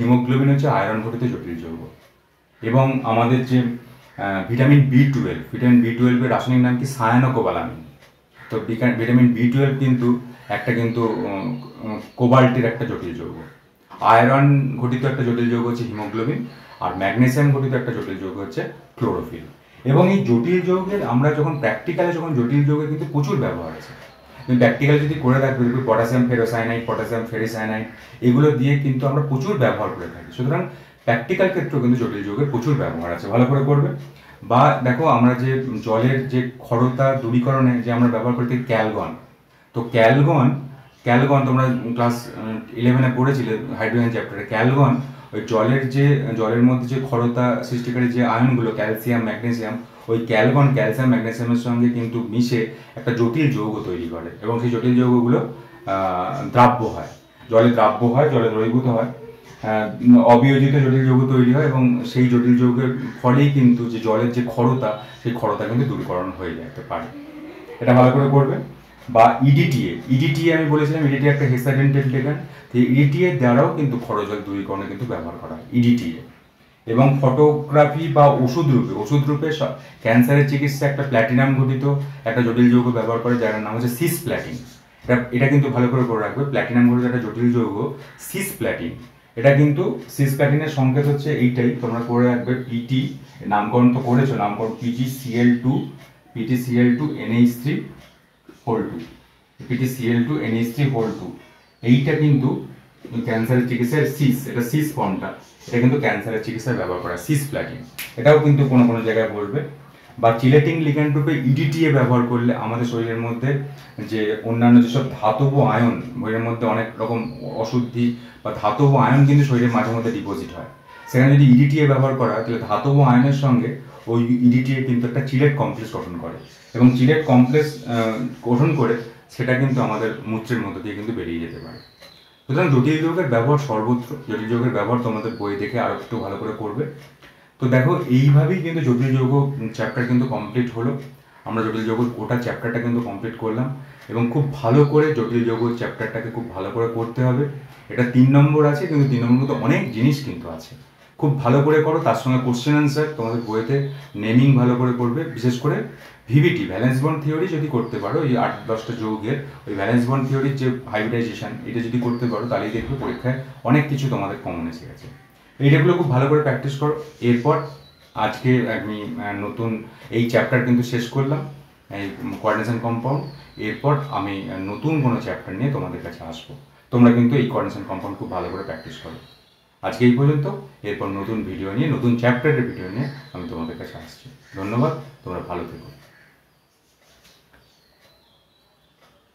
হিমোগ্লোবিন হচ্ছে আয়রন ঘটিত জটিল যৌগ। এবং আমাদের যে ভিটামিন B12 এর রাসায়নিক নাম কি, সায়ানোকোবালামিন। তো ভিটামিন B12 কিন্তু কোবাল্টের একটা জটিল যৌগ। আয়রন ঘটিত একটা জটিল যৌগ হচ্ছে হিমোগ্লোবিন, আর ম্যাগনেসিয়াম ঘটিত একটা জটিল যৌগ হচ্ছে ক্লোরোফিল। এবং এই জটিল যৌগের আমরা যখন প্র্যাকটিক্যালে জটিল যৌগের কিন্তু প্রচুর ব্যবহার আছে। তুমি প্র্যাকটিক্যাল যদি করে রাখবে, পটাশিয়াম ফেরোসায়ানাইড, পটাশিয়াম ফেরিসায়ানাইড, এগুলো দিয়ে কিন্তু আমরা প্রচুর ব্যবহার করে থাকি। সুতরাং প্র্যাকটিক্যাল ক্ষেত্রেও কিন্তু জটিল যৌগের প্রচুর ব্যবহার আছে, ভালো করে করবে। বা দেখো আমরা যে জলের যে ক্ষরতা দূরীকরণে যে আমরা ব্যবহার করি ক্যালগন। তো ক্যালগন তোমরা ক্লাস 11-এ পড়েছিলে হাইড্রোজেন চ্যাপ্টারে। ক্যালগন ওই জলের মধ্যে যে ক্ষরতা সৃষ্টিকারী যে আয়নগুলো, ক্যালসিয়াম, ম্যাগনেসিয়াম, ওই ক্যালসিয়াম ম্যাগনেসিয়ামের সঙ্গে কিন্তু মিশে একটা জটিল যৌগ তৈরি করে, এবং সেই জটিল যৌগগুলো দ্রাব্য হয়, জলে দ্রবীভূত হয়, অবিয়োজিত জটিল যৌগ তৈরি হয়, এবং সেই জটিল যৌগের ফলেই কিন্তু যে জলের যে ক্ষরতা, সেই ক্ষরতা কিন্তু দূরীকরণ হয়ে যেতে পারে। এটা ভালো করে করবে। বা ইডিটিএ আমি বলেছিলাম, ইডিটিএ একটা হেক্সাডেন্টেড লিগ্যান্ড। ইডিটিএ দ্বারাও কিন্তু ক্ষরজল দূরীকরণে কিন্তু ব্যবহার করা হয় ইডিটিএ। এবং ফটোগ্রাফি বা ওষুধ রূপে ক্যান্সারের চিকিৎসা একটা প্ল্যাটিনাম ঘটিত একটা জটিল যৌগ ব্যবহার করে, যার নাম হচ্ছে সিসপ্ল্যাটিন। এটা কিন্তু ভালো করে রাখবে, প্ল্যাটিনাম ঘটিত একটা জটিল যৌগ সিসপ্ল্যাটিন। এটা কিন্তু সিসপ্ল্যাটিনের সংকেত হচ্ছে এইটাই, তোমরা করে রাখবে পিটি, নামকরণ তো করেছো, নামকরণ PTCl2NH3 এইটা কিন্তু ক্যান্সারের চিকিৎসার এটা সিস ফর্মটা, এটা কিন্তু ক্যান্সারের চিকিৎসায় ব্যবহার করা সিসপ্ল্যাটিন। এটাও কিন্তু কোনো জায়গায় বলবে। বা চিলেটিং লিগ্যান্ড ইডিটিএ ব্যবহার করলে আমাদের শরীরের মধ্যে যে অন্যান্য যেসব ধাতব আয়ন, শরীরের মধ্যে অনেক রকম অশুদ্ধি বা ধাতব আয়ন কিন্তু শরীরের মাঝে মধ্যে ডিপোজিট হয়, সেখানে যদি ইডিটিএ ব্যবহার করা হয় তাহলে ধাতব আয়নের সঙ্গে ওই ইডিটিএ কিন্তু একটা চিলেট কমপ্লেক্স গঠন করে, এবং চিলেট কমপ্লেক্স গঠন করে সেটা কিন্তু আমাদের মূত্রের মধ্যে দিয়ে কিন্তু বেরিয়ে যেতে পারে। সুতরাং জটিল যৌগের ব্যবহার সর্বত্র, জটিল যৌগের ব্যবহার তোমাদের বই দেখে আরও একটু ভালো করে করবে। তো দেখো, এইভাবেই কিন্তু জটিল যৌগ চ্যাপ্টার কিন্তু কমপ্লিট হলো। আমরা জটিল যৌগ গোটা চ্যাপ্টারটা কিন্তু কমপ্লিট করলাম, এবং খুব ভালো করে জটিল যৌগ চ্যাপ্টারটাকে খুব ভালো করে করতে হবে। এটা 3 নম্বর আছে, কিন্তু 3 নম্বর মতো অনেক জিনিস কিন্তু আছে, খুব ভালো করে করো। তার সঙ্গে কোশ্চেন অ্যান্সার তোমাদের বইতে নেমিং ভালো করে করবে, বিশেষ করে ভিভিটি ভ্যালেন্স বন্ড থিওরি যদি করতে পারো, এই 8-10টা যৌগের ওই ভ্যালেন্স বন্ড থিওরির যে হাইব্রিডাইজেশন, এটা যদি করতে পারো তাহলেই দেখবে পরীক্ষায় অনেক কিছু তোমাদের কমন এসে গেছে। এইটাগুলো খুব ভালো করে প্র্যাকটিস করো। এরপর আজকে আমি নতুন এই চ্যাপ্টার কিন্তু শেষ করলাম, এই কোঅর্ডিনেশন কম্পাউন্ড। এরপর আমি নতুন কোনো চ্যাপ্টার নিয়ে তোমাদের কাছে আসবো। তোমরা কিন্তু এই কোঅর্ডিনেশন কম্পাউন্ড খুব ভালো করে প্র্যাকটিস করো। আজকে এই পর্যন্ত। এরপর নতুন ভিডিও নিয়ে, নতুন চ্যাপ্টারের ভিডিও নিয়ে আমি তোমাদের কাছে আসছি। ধন্যবাদ, তোমরা ভালো থেকো।